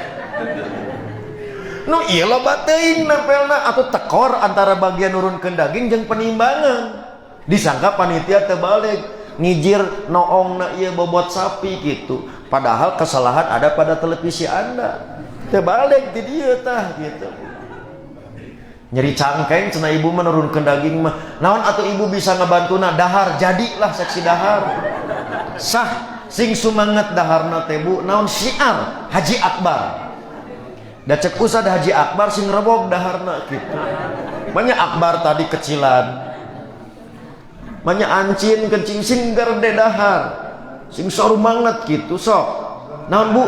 Speaker 5: nu ieu loba teuing nempelna atuh tekor antara bagian nurunkeun daging jeung penimbangan. Disangka panitia terbalik ngijir noongna ieu bobot sapi gitu, padahal kesalahan ada pada televisi Anda. Terbalik di dieu tah gitu. Nyeri cangkeng cenah ibu menurunkan daging mah naon atuh ibu bisa ngebantuna dahar, jadilah seksi dahar sah sing sumanget daharna teh Bu naon syiar Haji Akbar da cek Ustad Haji Akbar sing rebog daharna gitu. Banyak Akbar tadi kecilan, banyak ancin kencing sing gerde dahar sing sarumanget gitu sok naon Bu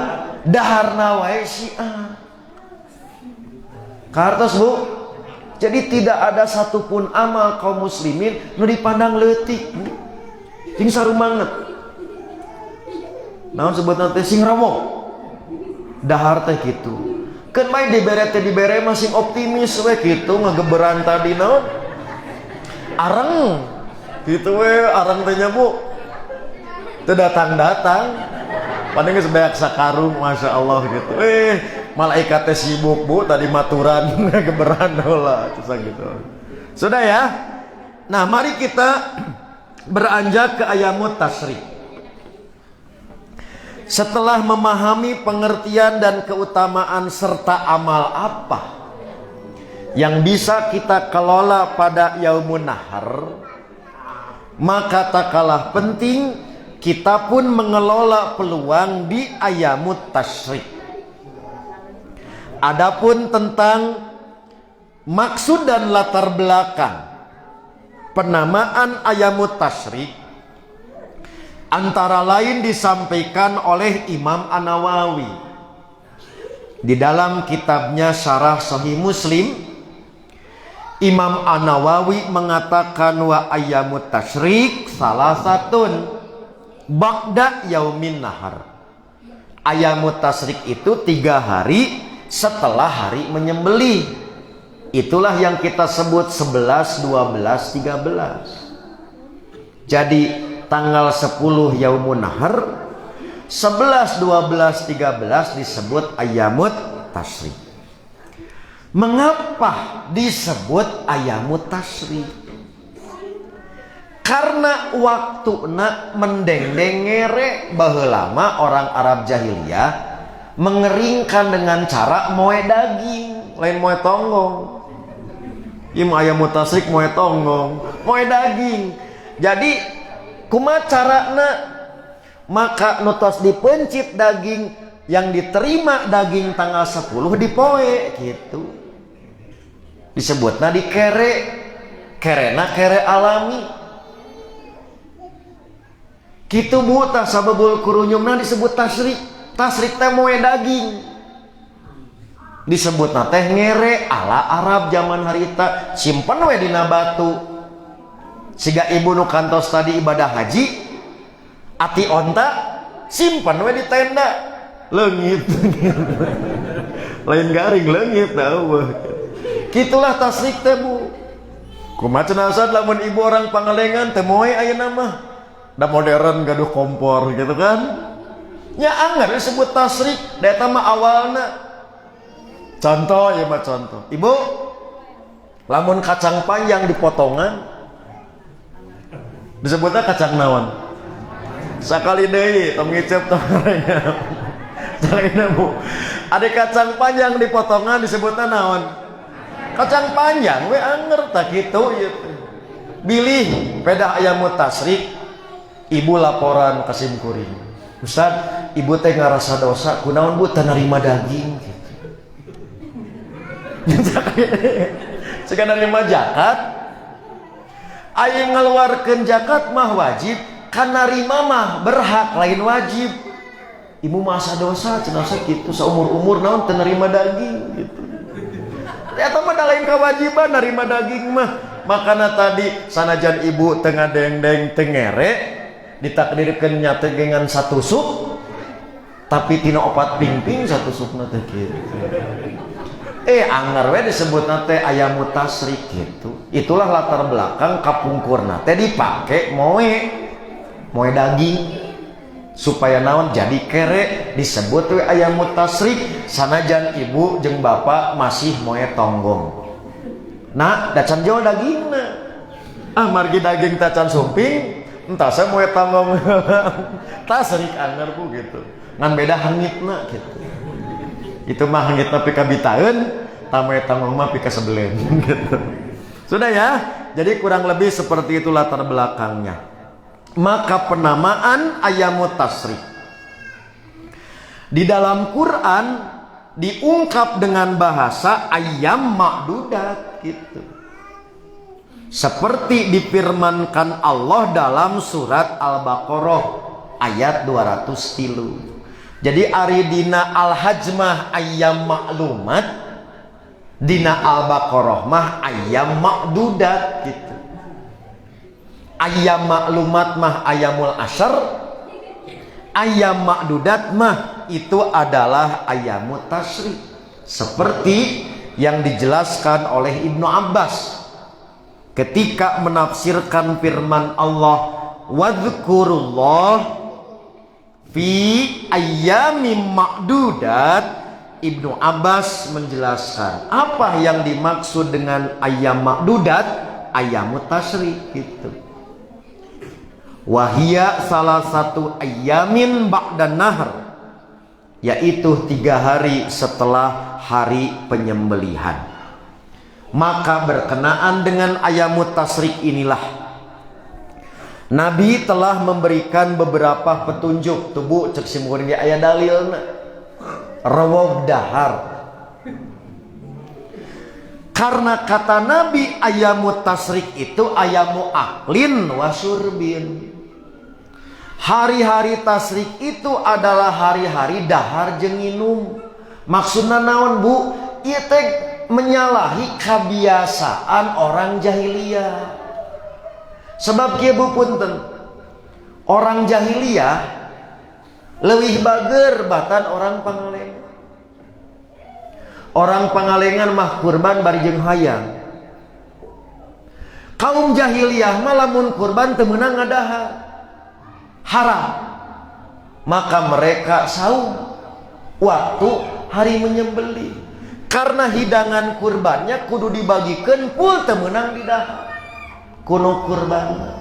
Speaker 5: daharna wae syiar kartos Bu. Jadi tidak ada satupun amal kaum muslimin nu dipandang leutik. Sing sarumanget. Naon sebutna teh sing rawo. Dahar teh kitu. Keun bae dibere teh dibere mah sing optimis we kitu ngageberan tadi naon? Areng. Kitu we areng teh nya Bu. Teu datang-datang. Padahal geus beak sakarung masyaallah gitu. Malaikat teh sibuk Bu tadi maturan geberan heula gitu. Sudah ya. Nah, mari kita beranjak ke ayamut tasyrik. Setelah memahami pengertian dan keutamaan serta amal apa yang bisa kita kelola pada Yaumun Nahar, maka tak kalah penting kita pun mengelola peluang di ayamut tasyrik. Adapun tentang maksud dan latar belakang penamaan ayamut tasyrik antara lain disampaikan oleh Imam An-Nawawi di dalam kitabnya Syarah Sahih Muslim. Imam An-Nawawi mengatakan wa ayamut tasyrik salah satun ba'da yaumin nahar. Ayamut tasyrik itu 3 hari setelah hari menyembelih. Itulah yang kita sebut 11, 12, 13. Jadi tanggal 10 Yaumun Nahar, 11, 12, 13 disebut ayamut tasyrik. Mengapa disebut ayamut tasyrik? Karena waktuna mendeng-dengere baheula mah orang Arab jahiliyah mengeringkan dengan cara moe daging, lain moe tonggong. Ieu ayamut tasyrik moe tonggong, moe daging. Jadi kumaha carana? Maka nu tos dipencit daging yang diterima daging tanggal 10 di poe gitu. Disebutna di kere. Kerena kere alami. Kitu Bu tah sababul kurunyumna disebut tasrik. Tasrik teh moe daging. Disebutna teh ngere ala Arab zaman harita, simpen we dina batu. Siga ibu nu kantos tadi ibadah haji, ati onta simpen we di tenda. Leungit. Lain garing leungit tah. Kitulah tasrik teh Bu. Kumaha cenah lamun ibu orang Pangalengan teh moe ayeuna mah. Da modern gaduh kompor gitu kan. Nya anggar disebut tasrik, da eta mah awalna. Contoh ya mah contoh. Ibu, lamun kacang panjang dipotongan disebutnya kacang naon? Sakali deui tong ngicep tong ngarengan. Salahna Bu. Ada kacang panjang dipotongan disebutnya naon? Kacang panjang we anger tak kitu ieu teh. Bilih pedah aya mutasrik, ibu laporan ka Simkuring. Ustaz, ibu teh ngarasa dosa kunaon Bu teu narima daging gitu. Jika nerima zakat, aing ngeluarkeun zakat mah wajib, kan narima mah berhak lain wajib. Ibu masa dosa cenah kitu saumur-umur naon teu nerima daging gitu. Eta mah lain kewajiban narima daging mah. Makana tadi sanajan ibu teu ngadeng-deng teu ngere, ditakdirkeun nya teh gengan satu sup, tapi tina opat pingping satu supna teh kitu. Anggar we disebutna teh aya mutasrik gitu. Itulah latar belakang kapungkurna teh dipake moe daging supaya naon jadi kere disebut we aya mutasrik sanajan ibu jeung bapak masih moe tonggong. Nah, dacan jual dagingna. Margi daging tacan sumping, entah saya moe tonggong. Tasrik anggar Bu gitu. Ngan beda hangitna gitu. Itu mah hangitna pika bitaeun, tamoe tonggong mah pika sebelen gitu. Sudah ya? Jadi kurang lebih seperti itu latar belakangnya. Maka penamaan ayamut tasrik di dalam Quran diungkap dengan bahasa ayam ma'dudat gitu. Seperti difirmankan Allah dalam surat Al-Baqarah ayat 203. Jadi ari dina Al-Hajmah ayam maklumat, dina Al-Baqarah mah ayam ma'dudat gitu. Ayam maklumat mah ayamul asyar, ayam ma'dudat mah itu adalah ayamut tasrik. Seperti yang dijelaskan oleh Ibnu Abbas ketika menafsirkan firman Allah, wadhkurullah fi ayyamin ma'dudat. Ibnu Abbas menjelaskan apa yang dimaksud dengan ayam ma'dudat, ayamut tasrik gitu. Wahia salah satu ayamin ba'dan nahr, yaitu 3 hari setelah hari penyembelihan. Maka berkenaan dengan ayamut tasrik inilah Nabi telah memberikan beberapa petunjuk. Tubuh cek simkuring aya dalilna rawab dahar. Karena kata Nabi ayamut tasrik itu ayamu aklin wasurbin. Hari-hari tasrik itu adalah hari-hari dahar jeung nginum. Maksudna naon Bu? Ieu teh menyalahi kebiasaan orang jahiliyah. Sebab kieu Bu punten, orang jahiliyah leuwih bager batan orang Pangalengan. Orang Pangalengan mah kurban bari jeung hayang. Kaum jahiliyah mah lamun kurban teu meunang ngadahar. Haram. Maka mereka saum waktu hari menyembelih. Karena hidangan kurbannya kudu dibagikeun pul teu meunang didahar. Kuno kurban.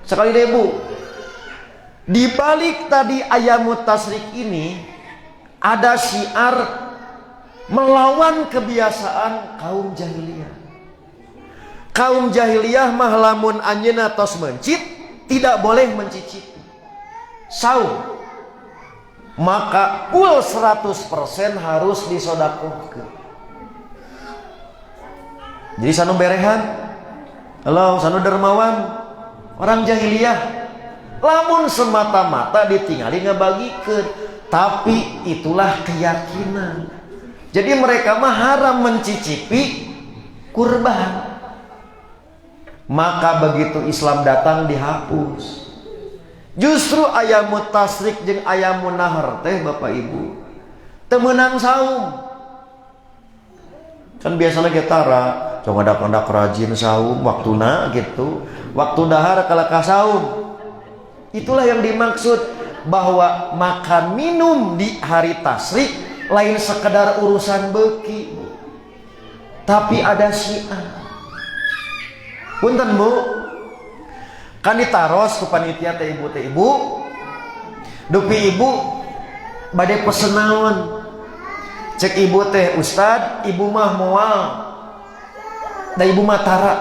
Speaker 5: Sekali deh Bu. Di balik tadi ayamut tasrik ini ada syiar melawan kebiasaan kaum jahiliyah. Kaum jahiliyah mah lamun anjeunna tos mencit tidak boleh mencicipi. Saum. maka full 100% harus disodakohkeun. Jadi sanu berehan, halo sanu dermawan, orang jahiliyah lamun semata-mata ditinggali ngabagikeun, tapi itulah keyakinan. Jadi mereka mah haram mencicipi kurban. Maka begitu Islam datang dihapus. Justru ayamu tasrik jeung ayamu nahar teh Bapak Ibu teu meunang saum. Kan biasanya getara coba dak rajin saum waktuna gitu. Waktu dahar kalaka saum. Itulah yang dimaksud bahwa makan minum di hari tasrik lain sekedar urusan beuki, tapi ada syiar. Punten Bu, kan ditaros ku panitia teh ibu, dupi ibu bade pesen naon, cek ibu teh Ustad, ibu mah moal, da ibu mah tara,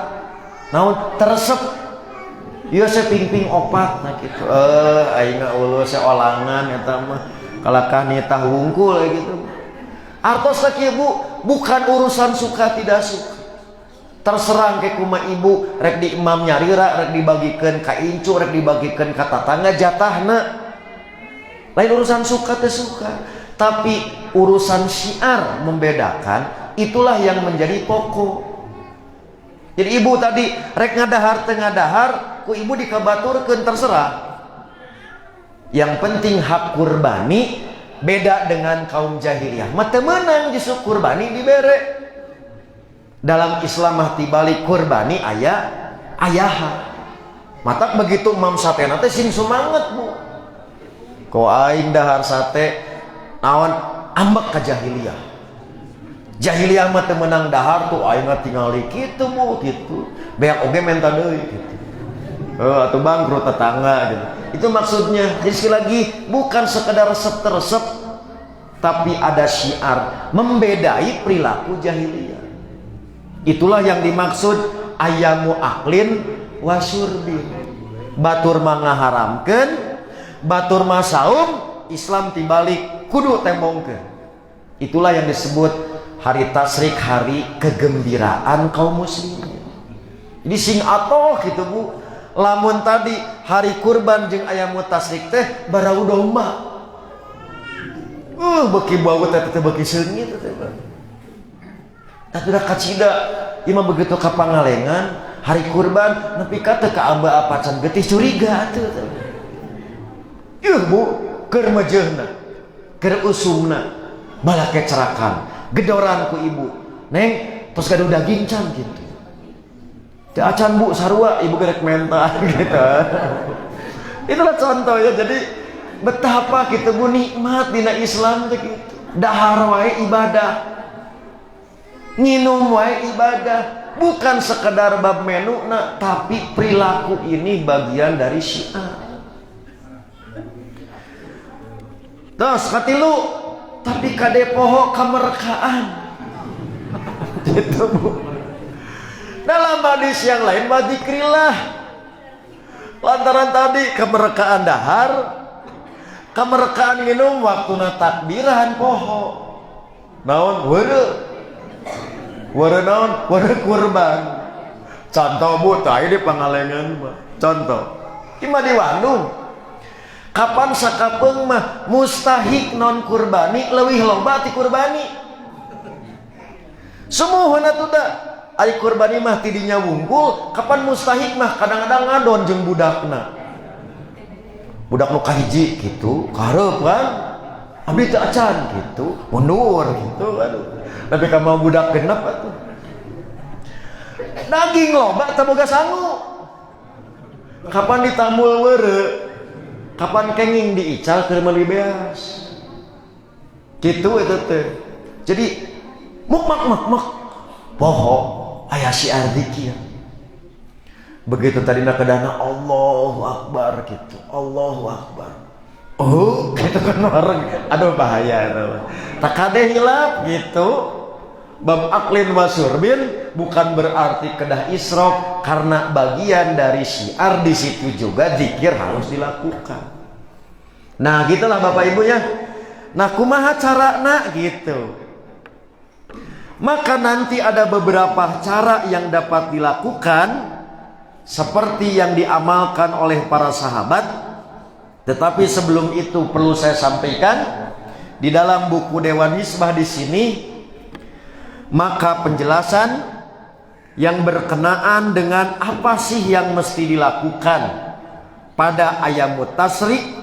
Speaker 5: naon teresep, ieu saya ping-ping opat, nah gitu, aing ulu saya olangan eta mah, kalakah nitah wungkul gitu. Artos kieu Bu, bukan urusan suka tidak suka. Terserang ke kuma ibu, rek di imam nyarira, rek dibagikeun ka incu, rek dibagikeun ka tatangga jatahna. Lain urusan suka teh suka, tapi urusan syiar membedakan, itulah yang menjadi pokok. Jadi ibu tadi rek ngadahar teu ngadahar, ku ibu dikabaturkeun terserah. Yang penting hak kurbani beda dengan kaum jahiliyah. Mah teu meunang justru kurbani dibere. Dalam Islam mah tibalik kurbani ayaha. Matak begitu mam satena teh sing semangat Bu. Ko aing dahar sate naon ambek ka jahiliyah. Jahiliyah mah teu meunang dahar tuh aing tingali kitu Bu gitu. Beak oge menta deui gitu. Atuh bangkrut tetangga gitu. Itu maksudnya. Jadi sekali lagi bukan sekedar resep-resep, tapi ada syiar membedai perilaku jahiliyah. Itulah yang dimaksud ayamu aklin wasurbin. Batur mah ngaharamkeun, batur mah saum, Islam tibalik kudu tembongkeun. Itulah yang disebut hari tasrik, hari kegembiraan kaum muslimin. Jadi sing atoh gitu Bu. Lamun tadi hari kurban jeung ayamu tasrik teh barau domba. Beki bau teh beki seungit teh. Tapi dah kacida, ima begitu ka Pangalengan hari kurban nepi ka teu ka amba apacan getih curiga atuh. Bu, keur mejehna, keur usumna, balake cerakan, gedoran ku ibu. Neng, tos gaduh daging can gitu. Teu acan Bu sarua ibu gerek mental gitu. Itulah contoh ya. Jadi betapa kita Bu nikmat dina Islam teh gitu. Dahar wae ibadah. Nginum wae ibadah, bukan sekedar bab menu tapi perilaku ini bagian dari syiar. Terus katilu, tapi kade poho kamerkaan. Itu Bu. Dalam hadis yang lain dzikrillah. Lantaran tadi kemerkaan dahar, kemerkaan minum waktuna takbiran poho. Naon weureu naon kurban. Contoh Bu, tadi di Pangalengan mah. Contoh. Ima di Bandung. Kapan sakapeung mah mustahik non kurbani leuwih loba ti kurbani. Sumuhuna tuh da ari kurbani mah ti dinya wungkul, kapan mustahik mah kadang-kadang ngadon jeung budakna. Budak nu kahiji gitu, karep kan. Abdi teu acan gitu, mundur gitu aduh. Tapi kamu budak genep atuh. Daging loba teu boga sangu. Kapan ditambul weureu? Kapan kenging diical keur meuli beas. Kitu eta teh. Jadi mak poho aya syiar zikir. Begitu tadi kedana Allahu Akbar gitu. Allahu Akbar. Oh, gitu kan orang. Aduh bahaya itu. Tak kadeh hilap gitu. Bab aklin wasurbin bukan berarti kedah israf, karena bagian dari syiar di situ juga zikir harus dilakukan. Nah, gitulah Bapak Ibu ya. Nah, kumaha carana gitu. Maka nanti ada beberapa cara yang dapat dilakukan seperti yang diamalkan oleh para sahabat. Tetapi sebelum itu perlu saya sampaikan di dalam buku Dewan Hizbah di sini, maka penjelasan yang berkenaan dengan apa sih yang mesti dilakukan pada ayamut tasyrik.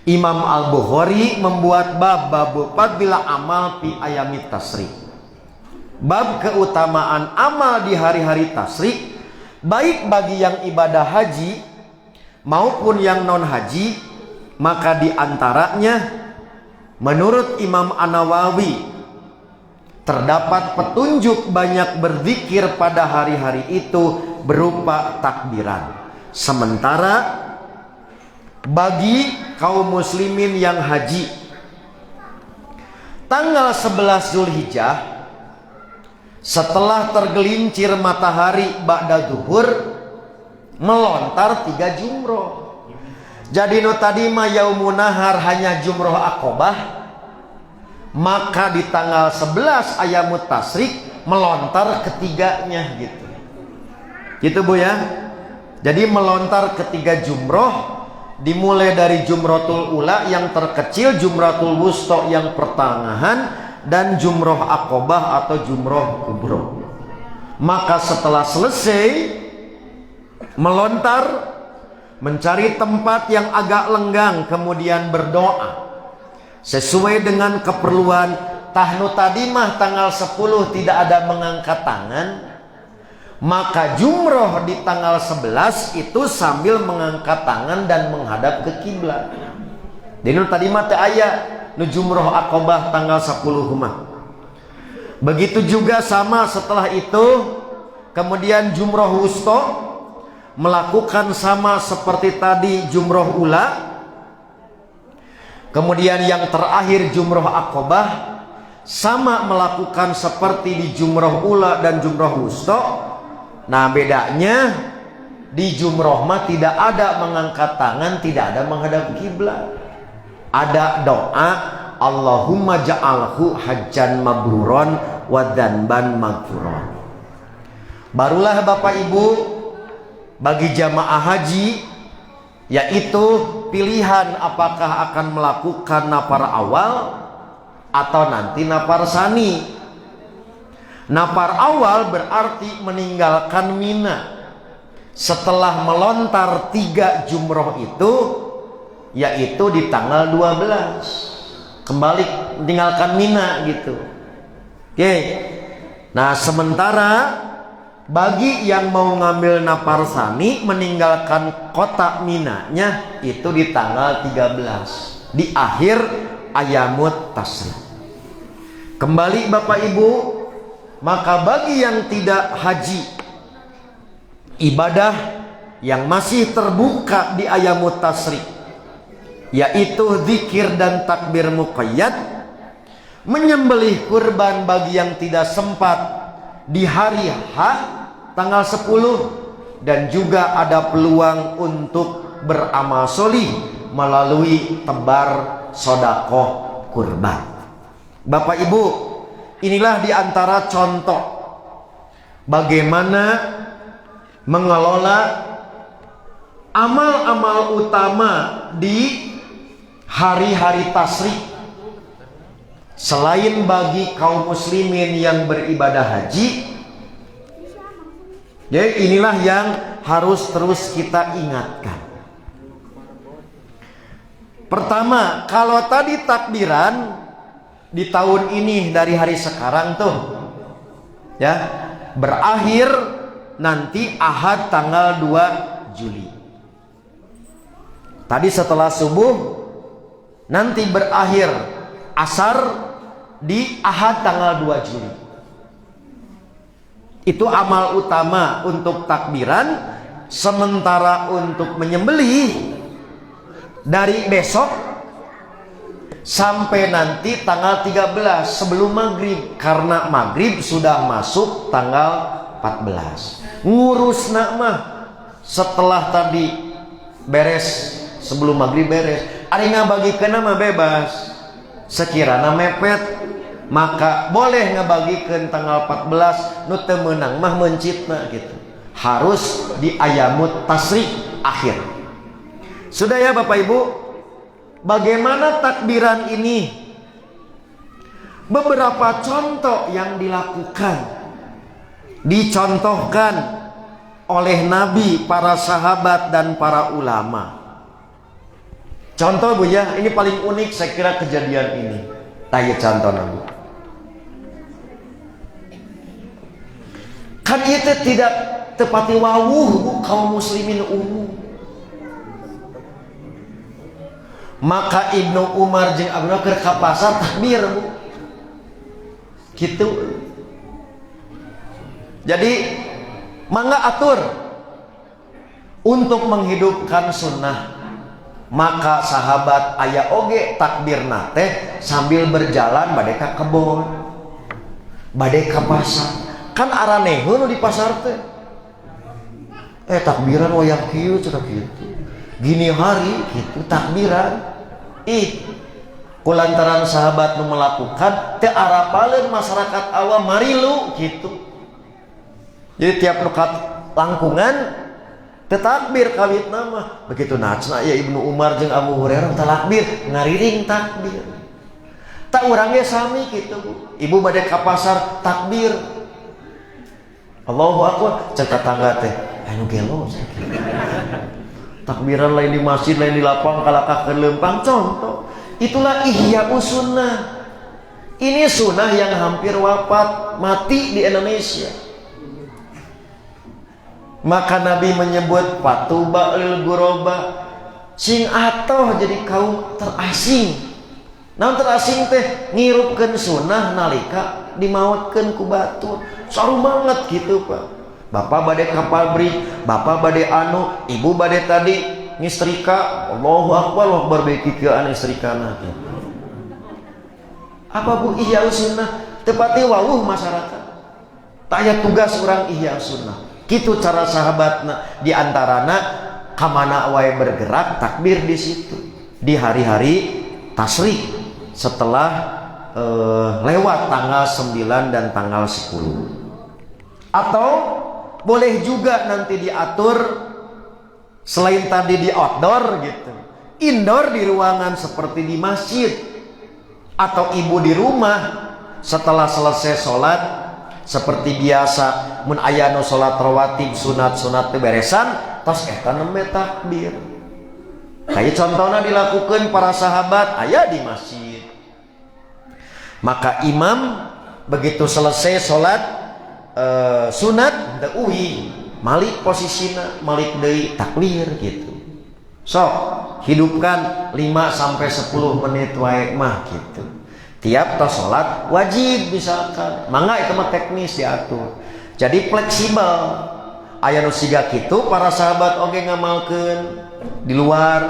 Speaker 5: Imam Al-Bukhari membuat bab fadlil amal fi ayamit tasyrik. Bab keutamaan amal di hari-hari tasyrik, baik bagi yang ibadah haji maupun yang non haji. Maka di antaranya menurut Imam An-Nawawi terdapat petunjuk banyak berzikir pada hari-hari itu berupa takbiran. Sementara bagi kaum muslimin yang haji, tanggal 11 Zulhijjah setelah tergelincir matahari ba'da zuhur melontar 3 jumroh. Jadi no tadi mah yaumun nahar hanya jumroh akobah, maka di tanggal 11 ayamut tasyrik melontar ketiganya gitu. Gitu Bu ya. Jadi melontar ketiga jumroh, dimulai dari jumratul ula yang terkecil, jumratul wusta yang pertengahan, dan jumroh akobah atau jumroh kubro. Maka setelah selesai melontar, mencari tempat yang agak lenggang, kemudian berdoa sesuai dengan keperluan. Tahnu tadi mah tanggal 10 tidak ada mengangkat tangan, maka jumroh di tanggal 11 itu sambil mengangkat tangan dan menghadap ke kiblat. Dinu tadi mah teu aya nu jumroh akobah tanggal 10 mah. Begitu juga sama setelah itu, kemudian jumroh wusta melakukan sama seperti tadi jumroh ula. Kemudian yang terakhir jumroh akobah sama melakukan seperti di jumroh ula dan jumroh wusta. Nah, bedanya di jumroh mah tidak ada mengangkat tangan, tidak ada menghadap kiblat. Ada doa Allahumma ja'alhu hajjan mabruron wa dzanban maghfuron. Barulah Bapak Ibu, bagi jamaah haji, yaitu pilihan apakah akan melakukan nafar awal atau nanti nafar sani. Nafar awal berarti meninggalkan Mina setelah melontar 3 jumroh itu, yaitu di tanggal 12 kembali meninggalkan Mina gitu. Oke. Nah, sementara bagi yang mau ngambil nafar sani meninggalkan kota Minanya itu di tanggal 13 di akhir ayamut tasyrik. Kembali Bapak Ibu, maka bagi yang tidak haji, ibadah yang masih terbuka di ayamut tasyrik, yaitu zikir dan takbir muqayyad, menyembelih kurban bagi yang tidak sempat di hari H tanggal 10, dan juga ada peluang untuk beramal solih melalui tebar sodakoh kurban. Bapak Ibu, inilah diantara contoh bagaimana mengelola amal-amal utama di hari-hari tasyrik. Selain bagi kaum muslimin yang beribadah haji, ya inilah yang harus terus kita ingatkan. Pertama, kalau tadi takbiran di tahun ini dari hari sekarang tuh ya berakhir nanti Ahad tanggal 2 Juli. Tadi setelah subuh nanti berakhir asar di Ahad tanggal 2 Juli. Itu amal utama untuk takbiran. Sementara untuk menyembelih dari besok sampai nanti tanggal 13 sebelum maghrib, karena maghrib sudah masuk tanggal 14. Ngurus nak mah setelah tadi beres, sebelum maghrib beres, Ari ngabagikeun mah bebas. Sekirana mepet maka boleh ngabagikeun tanggal 14 nu teu meunang mah mencitna gitu. Harus di ayamut tasrik akhir. Sudah ya Bapak Ibu, bagaimana takbiran ini? Beberapa contoh yang dilakukan, dicontohkan oleh Nabi, para sahabat dan para ulama. Contoh Bu ya, ini paling unik saya kira kejadian ini. Tanya contoh Nabi. Kan itu tidak tepati wawuh kaum muslimin umum. Maka Ibnu Umar jeung Abu Bakar ka pasar takbir Bu. Gitu. Jadi mangga atur untuk menghidupkan sunnah. Maka sahabat aya oge takbirna teh sambil berjalan bade ka kebon, bade ka pasar. Kan araneheun di pasar teh. Takbiran wayang kieu cenah kitu. Gini hari gitu takbiran. Kulantaran sahabat nu melakukan teu arapaleun masyarakat awam marilu gitu. Jadi tiap nukat langkungan takbir kawit nama begitu nacna ya Ibnu Umar jeung Abu Hurairah talakbir ngariring takbir. Tak urang ge sami kitu Bu. Ibu bade ka pasar takbir. Allahu Akbar cek tetangga teh anu gelo. Takbiran lain di masjid lain di lapang kalakakeun leumpang contoh. Itulah ihya sunnah. Ini sunnah yang hampir wafat mati di Indonesia. Maka Nabi menyebut fatuba lil ghuraba, sing atoh jadi kaum terasing. Namun terasing teh ngirupkeun sunnah nalika dimautkeun ku batur. Saru banget gitu Pak. Bapak bade ka pabrik, bapak bade anu, ibu bade tadi ngistrika. Allahu Akbar, Allahu Akbar beukeun istrikana. Apa Bu ihya sunnah? Tepati wawuh masyarakat. Tanya tugas orang ihya sunnah. Gitu cara sahabatna diantarana kamana wae bergerak takbir di situ di hari-hari tasyrik setelah lewat tanggal 9 dan tanggal 10. Atau boleh juga nanti diatur selain tadi di outdoor gitu, indoor di ruangan seperti di masjid atau ibu di rumah setelah selesai sholat seperti biasa mun aya nu salat rawatib sunat-sunat teh beresan tos eta nembe takbir. Kayak contohnya dilakukan para sahabat aya di masjid. Maka imam begitu selesai salat sunat deuwi malik posisina malik deui takbir gitu. Sok hidupkan 5 sampai 10 menit wae mah gitu. Tiap tos sholat wajib misalkan mangga itu mah teknis diatur jadi fleksibel aya nu siga kitu para sahabat oge ngamalkeun di luar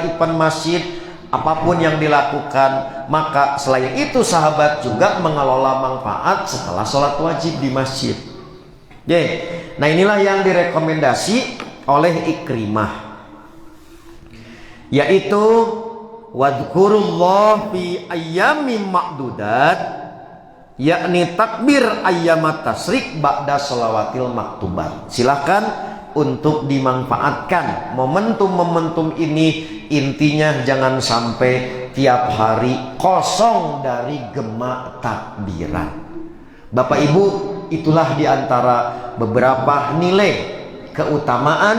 Speaker 5: event masjid apapun yang dilakukan. Maka selain itu sahabat juga mengelola manfaat setelah sholat wajib di masjid. Nah inilah yang direkomendasi oleh Ikrimah, yaitu wadhkurullah fi ayyamin ma'dudat, yakni takbir ayyamat tasyrik ba'da shalawatil maktubat. Silahkan untuk dimanfaatkan momentum-momentum ini. Intinya jangan sampai tiap hari kosong dari gema takbiran. Bapak Ibu, itulah diantara beberapa nilai keutamaan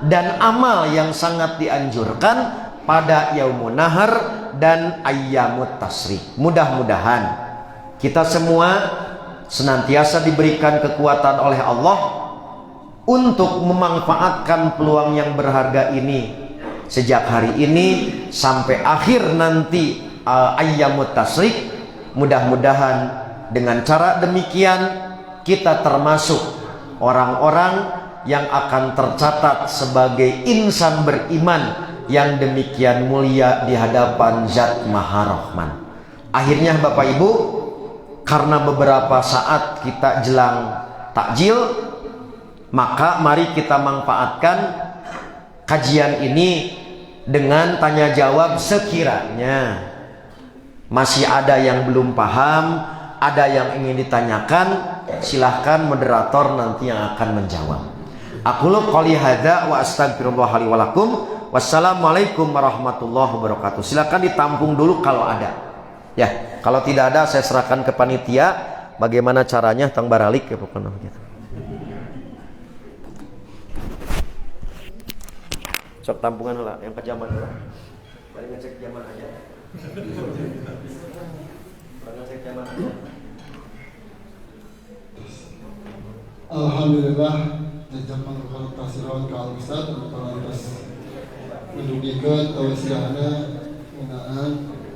Speaker 5: dan amal yang sangat dianjurkan pada Yaumun Nahar dan Ayyamut Tasyrik. Mudah-mudahan kita semua senantiasa diberikan kekuatan oleh Allah untuk memanfaatkan peluang yang berharga ini sejak hari ini sampai akhir nanti Ayyamut Tasyrik. Mudah-mudahan dengan cara demikian kita termasuk orang-orang yang akan tercatat sebagai insan beriman yang demikian mulia di hadapan Zat Maha Rahman. Akhirnya Bapak Ibu, karena beberapa saat kita jelang takjil, maka mari kita manfaatkan kajian ini dengan tanya jawab sekiranya masih ada yang belum paham, ada yang ingin ditanyakan, silahkan moderator nanti yang akan menjawab. Aqulu qouli hadza wa astaghfirullah li wa lakum. Wassalamualaikum warahmatullahi wabarakatuh. Silakan ditampung dulu kalau ada. Ya, kalau tidak ada saya serahkan ke panitia bagaimana caranya tang baralik ya pokoknya gitu. Sok tampungan lah yang ke zaman lah. Balik ngecek zaman aja. Balik ngecek zaman aja.
Speaker 1: Alhamdulillah jajak pangkat tasirawan ka Al-Ustaz dan kalantas mendugikan tawasiahna ngenaan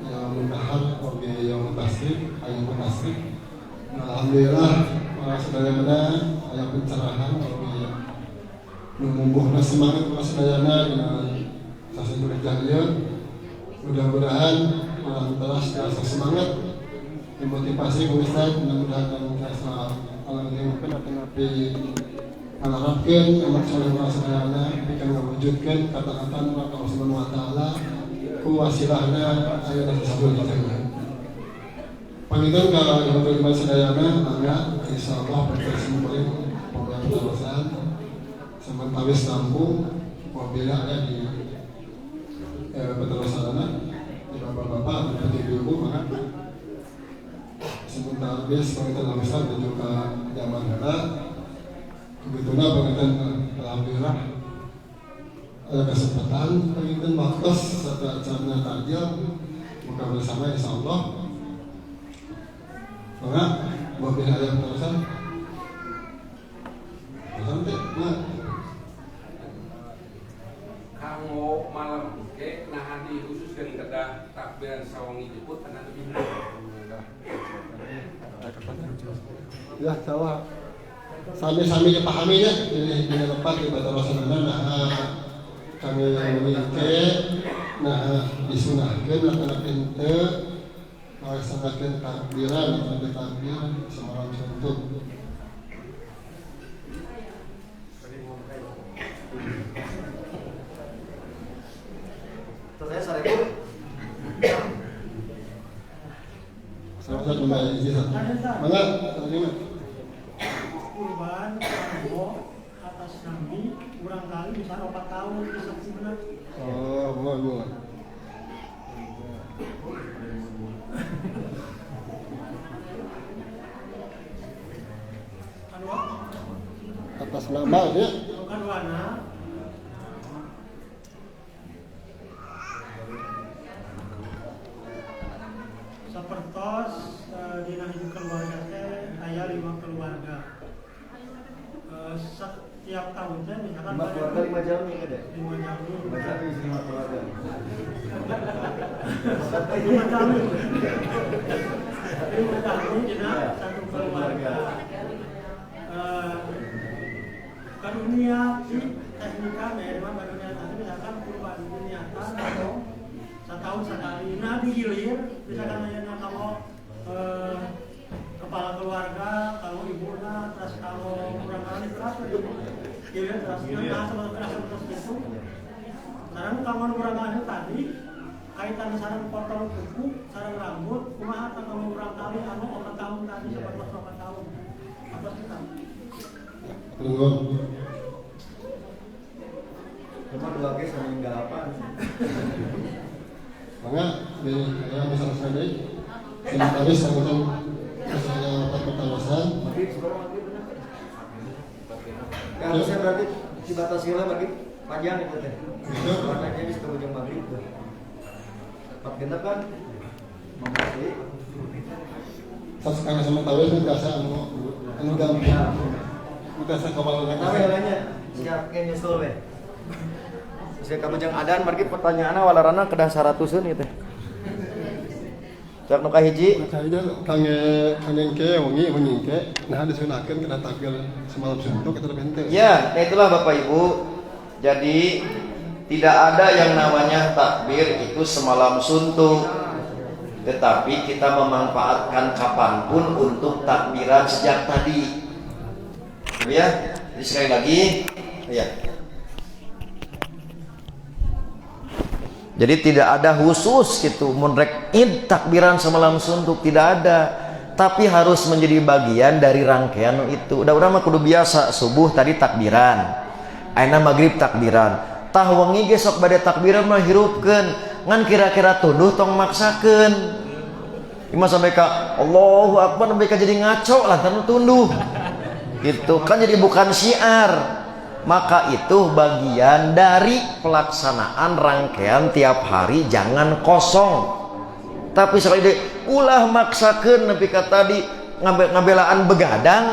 Speaker 1: yang mendahar wabi yang tasrik ayam tasrik. Alhamdulillah para saudara-saudara ayam pencerahan wabi menumbuhna semangat para saudara dengan sasa berjaya. Mudah-mudahan malam telah rasa semangat dimotivasi ke Ustaz, mudah-mudahan dalam rasa alam yang api mengharapkan amat soleh wasalana akan mewujudkan kata-kata Allah Subhanahu wa taala ku wasilahna aya di sabul kita. Panggilan kalau yang terima sedayana mangga insyaallah berkesimpulan program kawasan sementawis rampung apabila ada di peterusana di bapak-bapak atau di ibu maka sementara bias pengertian besar dan juga zaman era kebetulan pengertian alhamdulillah ada kesempatan pengertian waktu serta acaranya tajam buka bersama insyaallah maka buat pihak yang terusan santai
Speaker 6: kanggo malam ke nah di khususkan kedah takbiran sawangi jeput anak lebih
Speaker 1: ya salah sami-sami dipahami ya ini tempat di Batal Rasulullah nah kami memiliki nah disunahkan anak ente melaksanakan takbiran atau takbir semalam suntuk. Selamat kembali izin. Mangga, terima.
Speaker 7: Kurban kanggo atas nami kurang kali bisa 4 tahun bisa benar.
Speaker 1: Oh, bunga. Atas nama ya.
Speaker 7: Bukan warna. Sapertos dina hidup keluarga teh aya 5 keluarga. Setiap tahun teh misalkan
Speaker 2: 5 keluarga 5 jam nih ada.
Speaker 7: 5 jam.
Speaker 2: 5 jam isi 5 keluarga.
Speaker 7: 5 jam. 5 jam dina satu keluarga. Karunia si teknika memang karunia tadi misalkan kurban niatan atau setahun sekali. Nah digilir misalkan ayana kalau kepala keluarga, kalau ibunya, terus kalau kurang kali terus gilir terus nah terus itu. Sekarang kalau kurang kali tadi kaitan sarang potong kuku, sarang rambut, kumaha kalau kurang kali anu 4 tahun tadi 4 tahun. Apa kita?
Speaker 1: Tunggu.
Speaker 2: Cuma 2 guys sama tinggal apa?
Speaker 1: Mangga, ini saya masalah sekali. Ini habis angkutan saya pertawasan.
Speaker 2: Maghrib sekarang maghrib benar. Kalau saya berarti dibatasi lah maghrib panjang itu teh. Makanya di setengah jam maghrib tuh. Tepat genap kan? Mengasi.
Speaker 1: Saya sekarang sama tahu itu biasa anu gampang. Kita sekawal lagi.
Speaker 2: Tapi lainnya siap kayak nyusul weh. Saya kamu jangan adan margi pertanyaanna walarana kedah 100-eun ieu teh. Cak nu kahiji.
Speaker 1: Saya kangen ke wengi ke nah disunahkeun kana takbir semalam suntuk kita bente.
Speaker 5: Ya, nah itulah Bapak Ibu. Jadi tidak ada yang namanya takbir itu semalam suntuk. Tetapi kita memanfaatkan kapanpun untuk takbiran sejak tadi. Ya, jadi sekali lagi, ya. Jadi tidak ada khusus gitu munrek id takbiran semalam suntuk, tidak ada. Tapi harus menjadi bagian dari rangkaian itu. Udah mah kudu biasa, subuh tadi takbiran, ayeuna maghrib takbiran, tah wengi ge sok bade takbiran mah hirupkeun, ngan kira-kira tuduh tong maksakeun. Imam sampai ka Allahu Akbar sampai ka jadi ngaco lah tanu tunduh. Gitu kan jadi bukan syiar. Maka itu bagian dari pelaksanaan rangkaian tiap hari, jangan kosong. Tapi sekali ulah maksakeun nepi ka tadi ngabelaan begadang,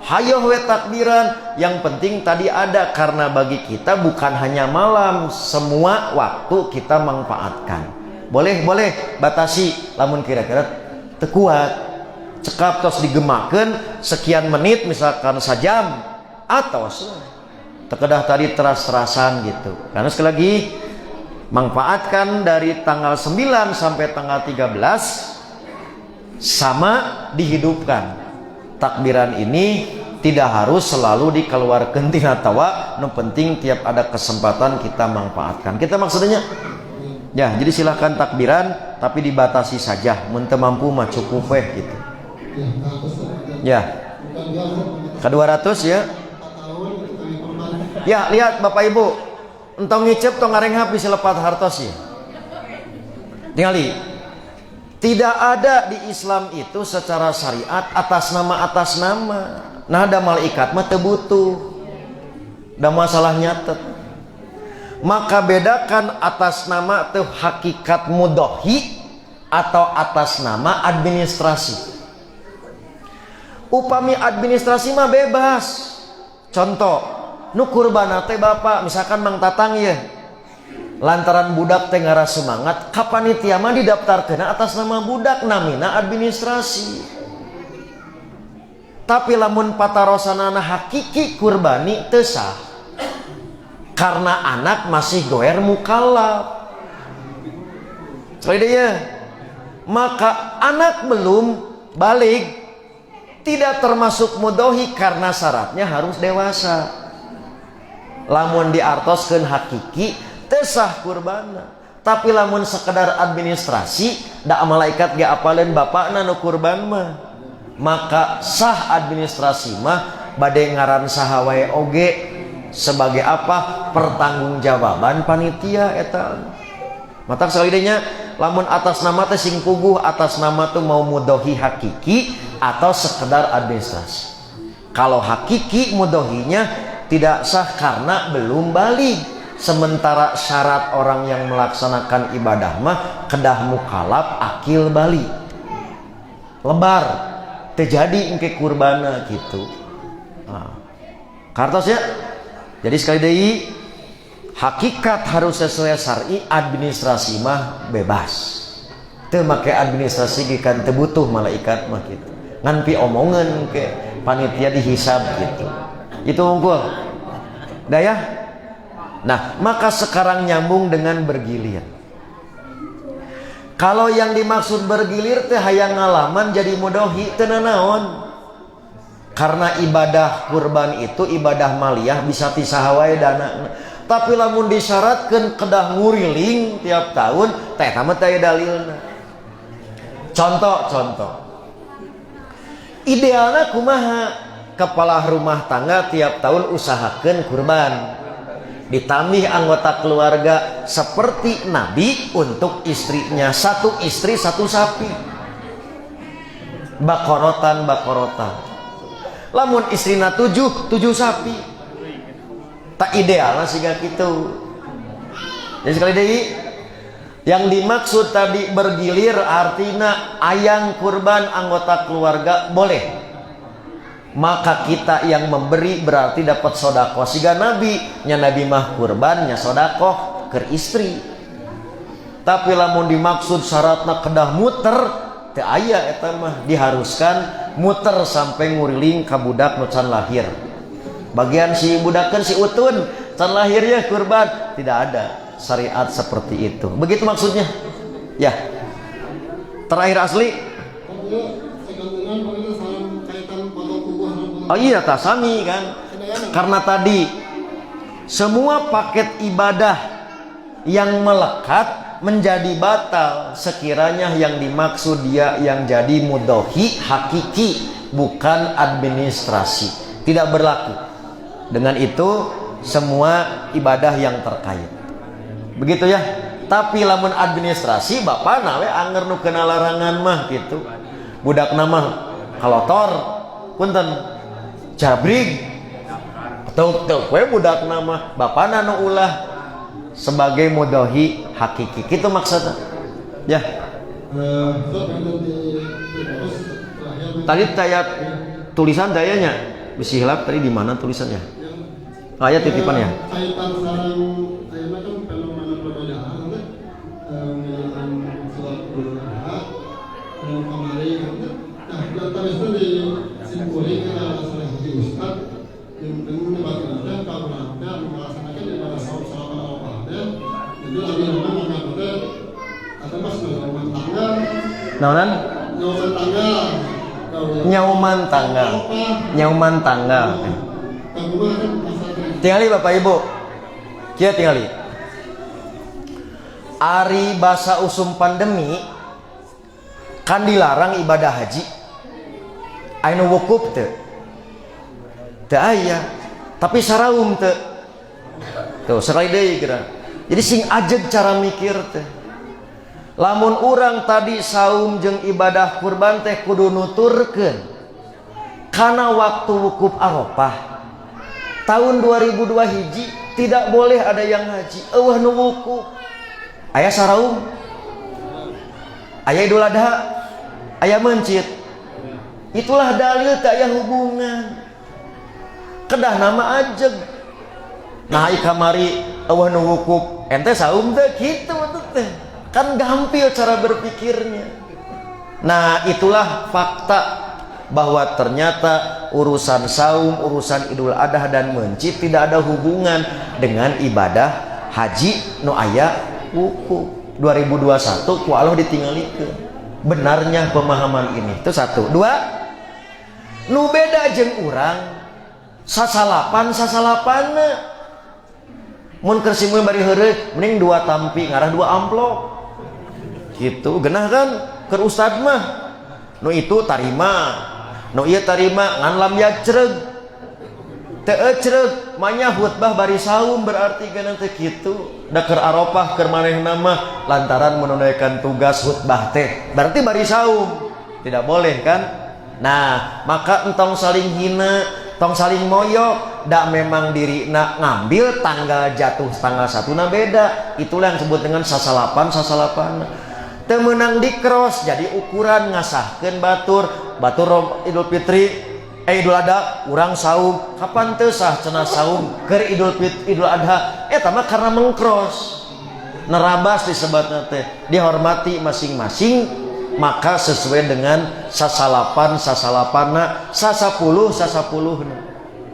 Speaker 5: hayo we takbiran. Yang penting tadi ada, karena bagi kita bukan hanya malam, semua waktu kita manfaatkan. Boleh batasi, lamun kira-kira teu kuat, cekap tos digemakeun sekian menit misalkan sajam atau terkedah tadi teras-terasan gitu. Karena sekali lagi manfaatkan dari tanggal 9 sampai tanggal 13 sama dihidupkan. Takbiran ini tidak harus selalu dikeluarkan tina tawa, no penting tiap ada kesempatan kita manfaatkan. Kita maksudnya ya, jadi silahkan takbiran tapi dibatasi saja, mun teu mampu mah cukup weh gitu. Ya. Ke 200 ya. Ya, lihat Bapak Ibu, entong ngicep tong ngarenghap bisa lepat hartos ya. Tingali, tidak ada di Islam itu secara syariat atas nama. Nah, ada malaikat mah teu butuh. Da masalah nyatet. Maka bedakan atas nama teu hakikat mudhohi atau atas nama administrasi. Upami administrasi mah bebas. Contoh, nu kurban teh bapak misalkan Mang Tatang ya, lantaran budak teh ngara semangat, kapanitia mah didaftarkeun atas nama budak, namina administrasi. Tapi lamun patarosanana hakiki kurbani teu sah, karena anak masih goer mukallaf. Soalnya maka anak belum balik tidak termasuk mudhohi karena syaratnya harus dewasa. Lamun diartoskeun hakiki teu sah kurbana. Tapi lamun sekedar administrasi, da malaikat ge apaleun bapakna nu kurban mah, maka sah administrasi mah bade ngaran saha wae oge. Sebagai apa? Pertanggungjawaban panitia eta. Matak salidenya lamun atas nama teh sing puguh, atas nama tuh mau mudhohi hakiki atau sekedar administrasi. Kalau hakiki mudhohinya tidak sah karena belum balik. Sementara syarat orang yang melaksanakan ibadah mah kedah mukallaf akil balik. Lebar terjadi engke kurbana gitu. Nah, kartos ya. Jadi sekali deui hakikat harus sesuai syar'i, administrasi mah bebas. Teu make administrasi ge kan teu butuh malaikat mah gitu. Ngan pi omongan ke panitia dihisab gitu. Itu unggul. Dah ya. Nah, maka sekarang nyambung dengan bergilir. Kalau yang dimaksud bergilir teh hayang ngalaman jadi mudhohi teu naon. Karena ibadah kurban itu ibadah maliyah bisa ti saha wae dana. Tapi lamun disyaratkeun kedah nguriling tiap tahun teh tah teh dalilna. Contoh. Idealna kumaha? Kepala rumah tangga tiap tahun usahakeun kurban, ditambih anggota keluarga seperti Nabi untuk istrinya, 1 istri 1 sapi, bakorotan. Lamun istrina 7 sapi, tak idealna siga kitu. Jadi sekali deui, yang dimaksud tadi bergilir artinya ayang kurban anggota keluarga boleh. Maka kita yang memberi berarti dapat sodakoh. Siga Nabi, nya Nabi mah kurban, nya sodakoh ke istri. Tapi lamun dimaksud syaratna kedah muter, teu aya eta mah, diharuskan muter sampai nguriling ka budak nu can lahir. Bagian si budakeun si utun can lahir ya kurban, tidak ada syariat seperti itu. Begitu maksudnya. Ya. Terakhir asli. Oh iya, tasami kan. Karena tadi semua paket ibadah yang melekat menjadi batal sekiranya yang dimaksud dia yang jadi mudhohi hakiki, bukan administrasi. Tidak berlaku. Dengan itu semua ibadah yang terkait. Begitu ya. Tapi lamun administrasi bapak nawe anger nu kena larangan mah gitu. Budak nama kalotor punten jabrig tuk we budak nama bapak nu ulah sebagai mudhohi hakiki. Gitu maksudnya. Ya. Tadi saya tulisan dayanya bisi hilap tadi di mana tulisannya? Ayat titipannya.
Speaker 1: Kaitan sareng ayeuna kan fenomena perbedaan mengenai salat berdoa yang kemarin nah terus di simpulin ke salah satu ustaz yang dengan debatnya kalau ada melaksanakan ibadah salat al-Fatihah jadi lagi nama mengatakan atau pas nyauman tangga
Speaker 5: Naonan?
Speaker 1: Nyauman tangga
Speaker 5: Nyauman tangga. Tingali Bapak Ibu. Kia tingali. Ari basa usum pandemi kan dilarang ibadah haji. Anu wukuf teu. Teu aya. Tapi saraum teu. Tuh sekali deui kira. Jadi sing ajeg cara mikir teh. Lamun urang tadi saum jeung ibadah kurban teh kudu nuturkeun kana waktu wukuf Arafah. Tahun 2002 hiji tidak boleh ada yang haji. Eueuh nu wukuf. Aya saraum. Aya Idul Adha. Aya mencit. Itulah dalil teu aya hubungan. Kedah nama ajeg. Nah ikamari eueuh nu wukuf ente saum teh kitu teh. Kan gampil cara berpikirnya. Nah itulah fakta bahwa ternyata urusan saum, urusan Idul Adha dan mencit tidak ada hubungan dengan ibadah haji nu aya wukuf. 2021 ku Allah ditinggalikeun. Benarnya pemahaman ini. Itu satu. Dua, nu beda jeung urang sasalapanna. Mun keur simeueun bari heureuk mending 2 tampi ngarah 2 amplop. Gitu genah kan keur ustad mah nu itu tarima nu ieu tarima ngan lam ya cereg teu cereg manya khutbah bari saum berarti genah teh kitu da keur Arafah keur manehna mah lantaran menunaikan tugas khutbah teh berarti bari saum tidak boleh kan. Nah maka entong saling hina tong saling moyok dak memang dirina ngambil tanggal jatuh tanggal 1 na beda. Itulah yang disebut dengan sasalapan teu meunang di cross jadi ukuran ngasahkeun batur Idul Fitri Idul Adha urang saum kapan teu sah cenah saum keur Idul Adha eta mah karena mengcross nerabas disebutna teh dihormati masing-masing maka sesuai dengan sasalapanna sasapuluhna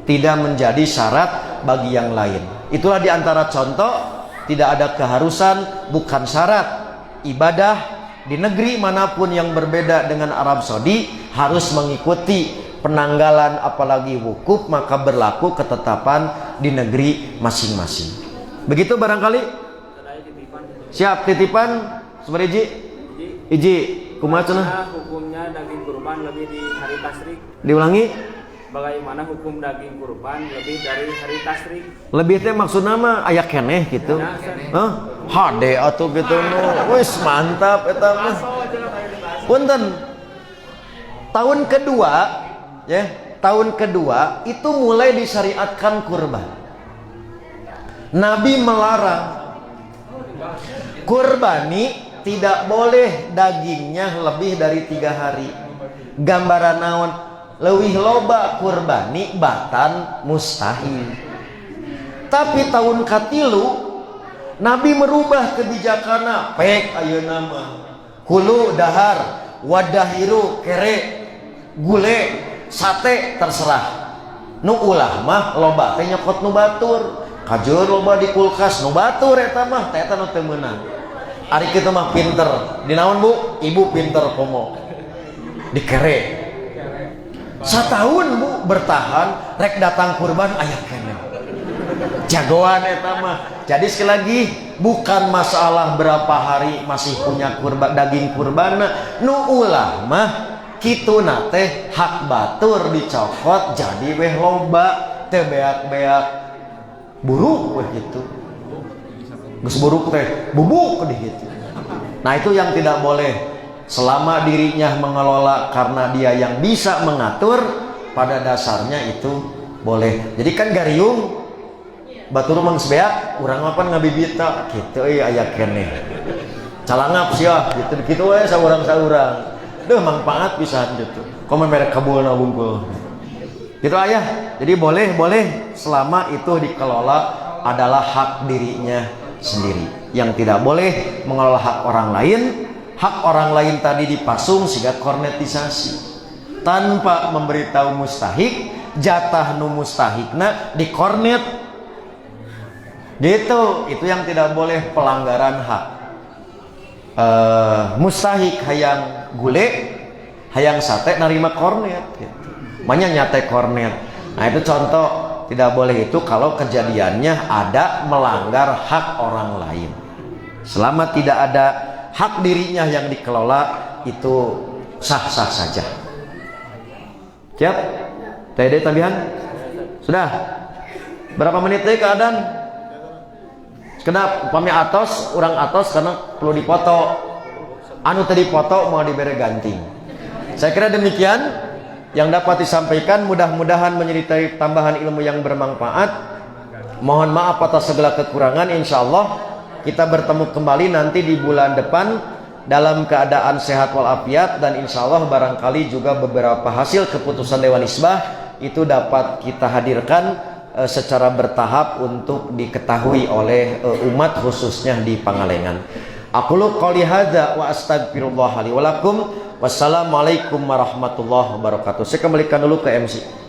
Speaker 5: tidak menjadi syarat bagi yang lain. Itulah diantara contoh tidak ada keharusan bukan syarat ibadah di negeri manapun yang berbeda dengan Arab Saudi harus mengikuti penanggalan apalagi wukuf maka berlaku ketetapan di negeri masing-masing. Begitu barangkali? Siap titipan seperti iji kumaha cenah?
Speaker 3: Hukumnya daging kurban lebih di hari tasyrik.
Speaker 5: Diulangi?
Speaker 3: Bagaimana hukum daging kurban lebih dari hari tasyrik?
Speaker 5: Lebih teh maksudna mah aya keneh gitu. Hah? Hade atuh gitu wis mantap eta mah. Punten. Tahun kedua ya, tahun kedua itu mulai disyariatkan kurban. Nabi melarang kurbani tidak boleh dagingnya lebih dari 3 hari. Gambaran naon? Leuwih loba kurbani batan mustahil. Tapi tahun katilu Nabi merubah kebijakanna pek ayeuna mah hulu dahar wadahiru kere gule sate terserah nu ulah mah loba teh nyokot nu batur kajeur loba di kulkas nu batur eta mah teh eta nu teu meunang. Ari kitu mah pinter dinaon Bu? Ibu pinter komo dikere satahun Bu bertahan rek datang kurban aya keneh jagoan eta mah. Jadi sekali lagi bukan masalah berapa hari masih punya daging kurban nu ulah mah kitu nate hak batur dicokot jadi weh loba teu beak-beak buruk weh gitu geus buruk teh bubuk di gitu. Nah itu yang tidak boleh. Selama dirinya mengelola karena dia yang bisa mengatur, pada dasarnya itu boleh. Jadi kan gariung batur mang sebeak urang mapan ngabibita kitu euy aya keneh calangap sia gitu kitu we saurang-saurang deuh mangpaat pisan gitu komo merek kabulna bungkul gitu aya. Jadi boleh selama itu dikelola adalah hak dirinya sendiri. Yang tidak boleh mengelola hak orang lain. Hak orang lain tadi dipasung sehingga kornetisasi tanpa memberitahu mustahik, jatah nu mustahikna dikornet gitu. Itu yang tidak boleh, pelanggaran hak. Mustahik hayang gule, hayang sate narima kornet gitu. Makanya nyate kornet. Nah itu contoh tidak boleh itu kalau kejadiannya ada melanggar hak orang lain. Selama tidak ada hak dirinya yang dikelola, itu sah-sah saja. Siap? Tadi tambahan? Sudah? Berapa menit deh keadaan? Sekedap upami atos, orang atos karena perlu dipoto. Anu tadi foto mau diberi ganting. Saya kira demikian yang dapat disampaikan, mudah-mudahan menyertai tambahan ilmu yang bermanfaat. Mohon maaf atas segala kekurangan. Insya Allah kita bertemu kembali nanti di bulan depan dalam keadaan sehat walafiat, dan insya Allah barangkali juga beberapa hasil keputusan Dewan Isbah itu dapat kita hadirkan secara bertahap untuk diketahui oleh umat khususnya di Pangalengan. Aqulu qouli hadza wa astaghfirullah li wa lakum. Wassalamualaikum warahmatullahi wabarakatuh. Saya kembalikan dulu ke MC.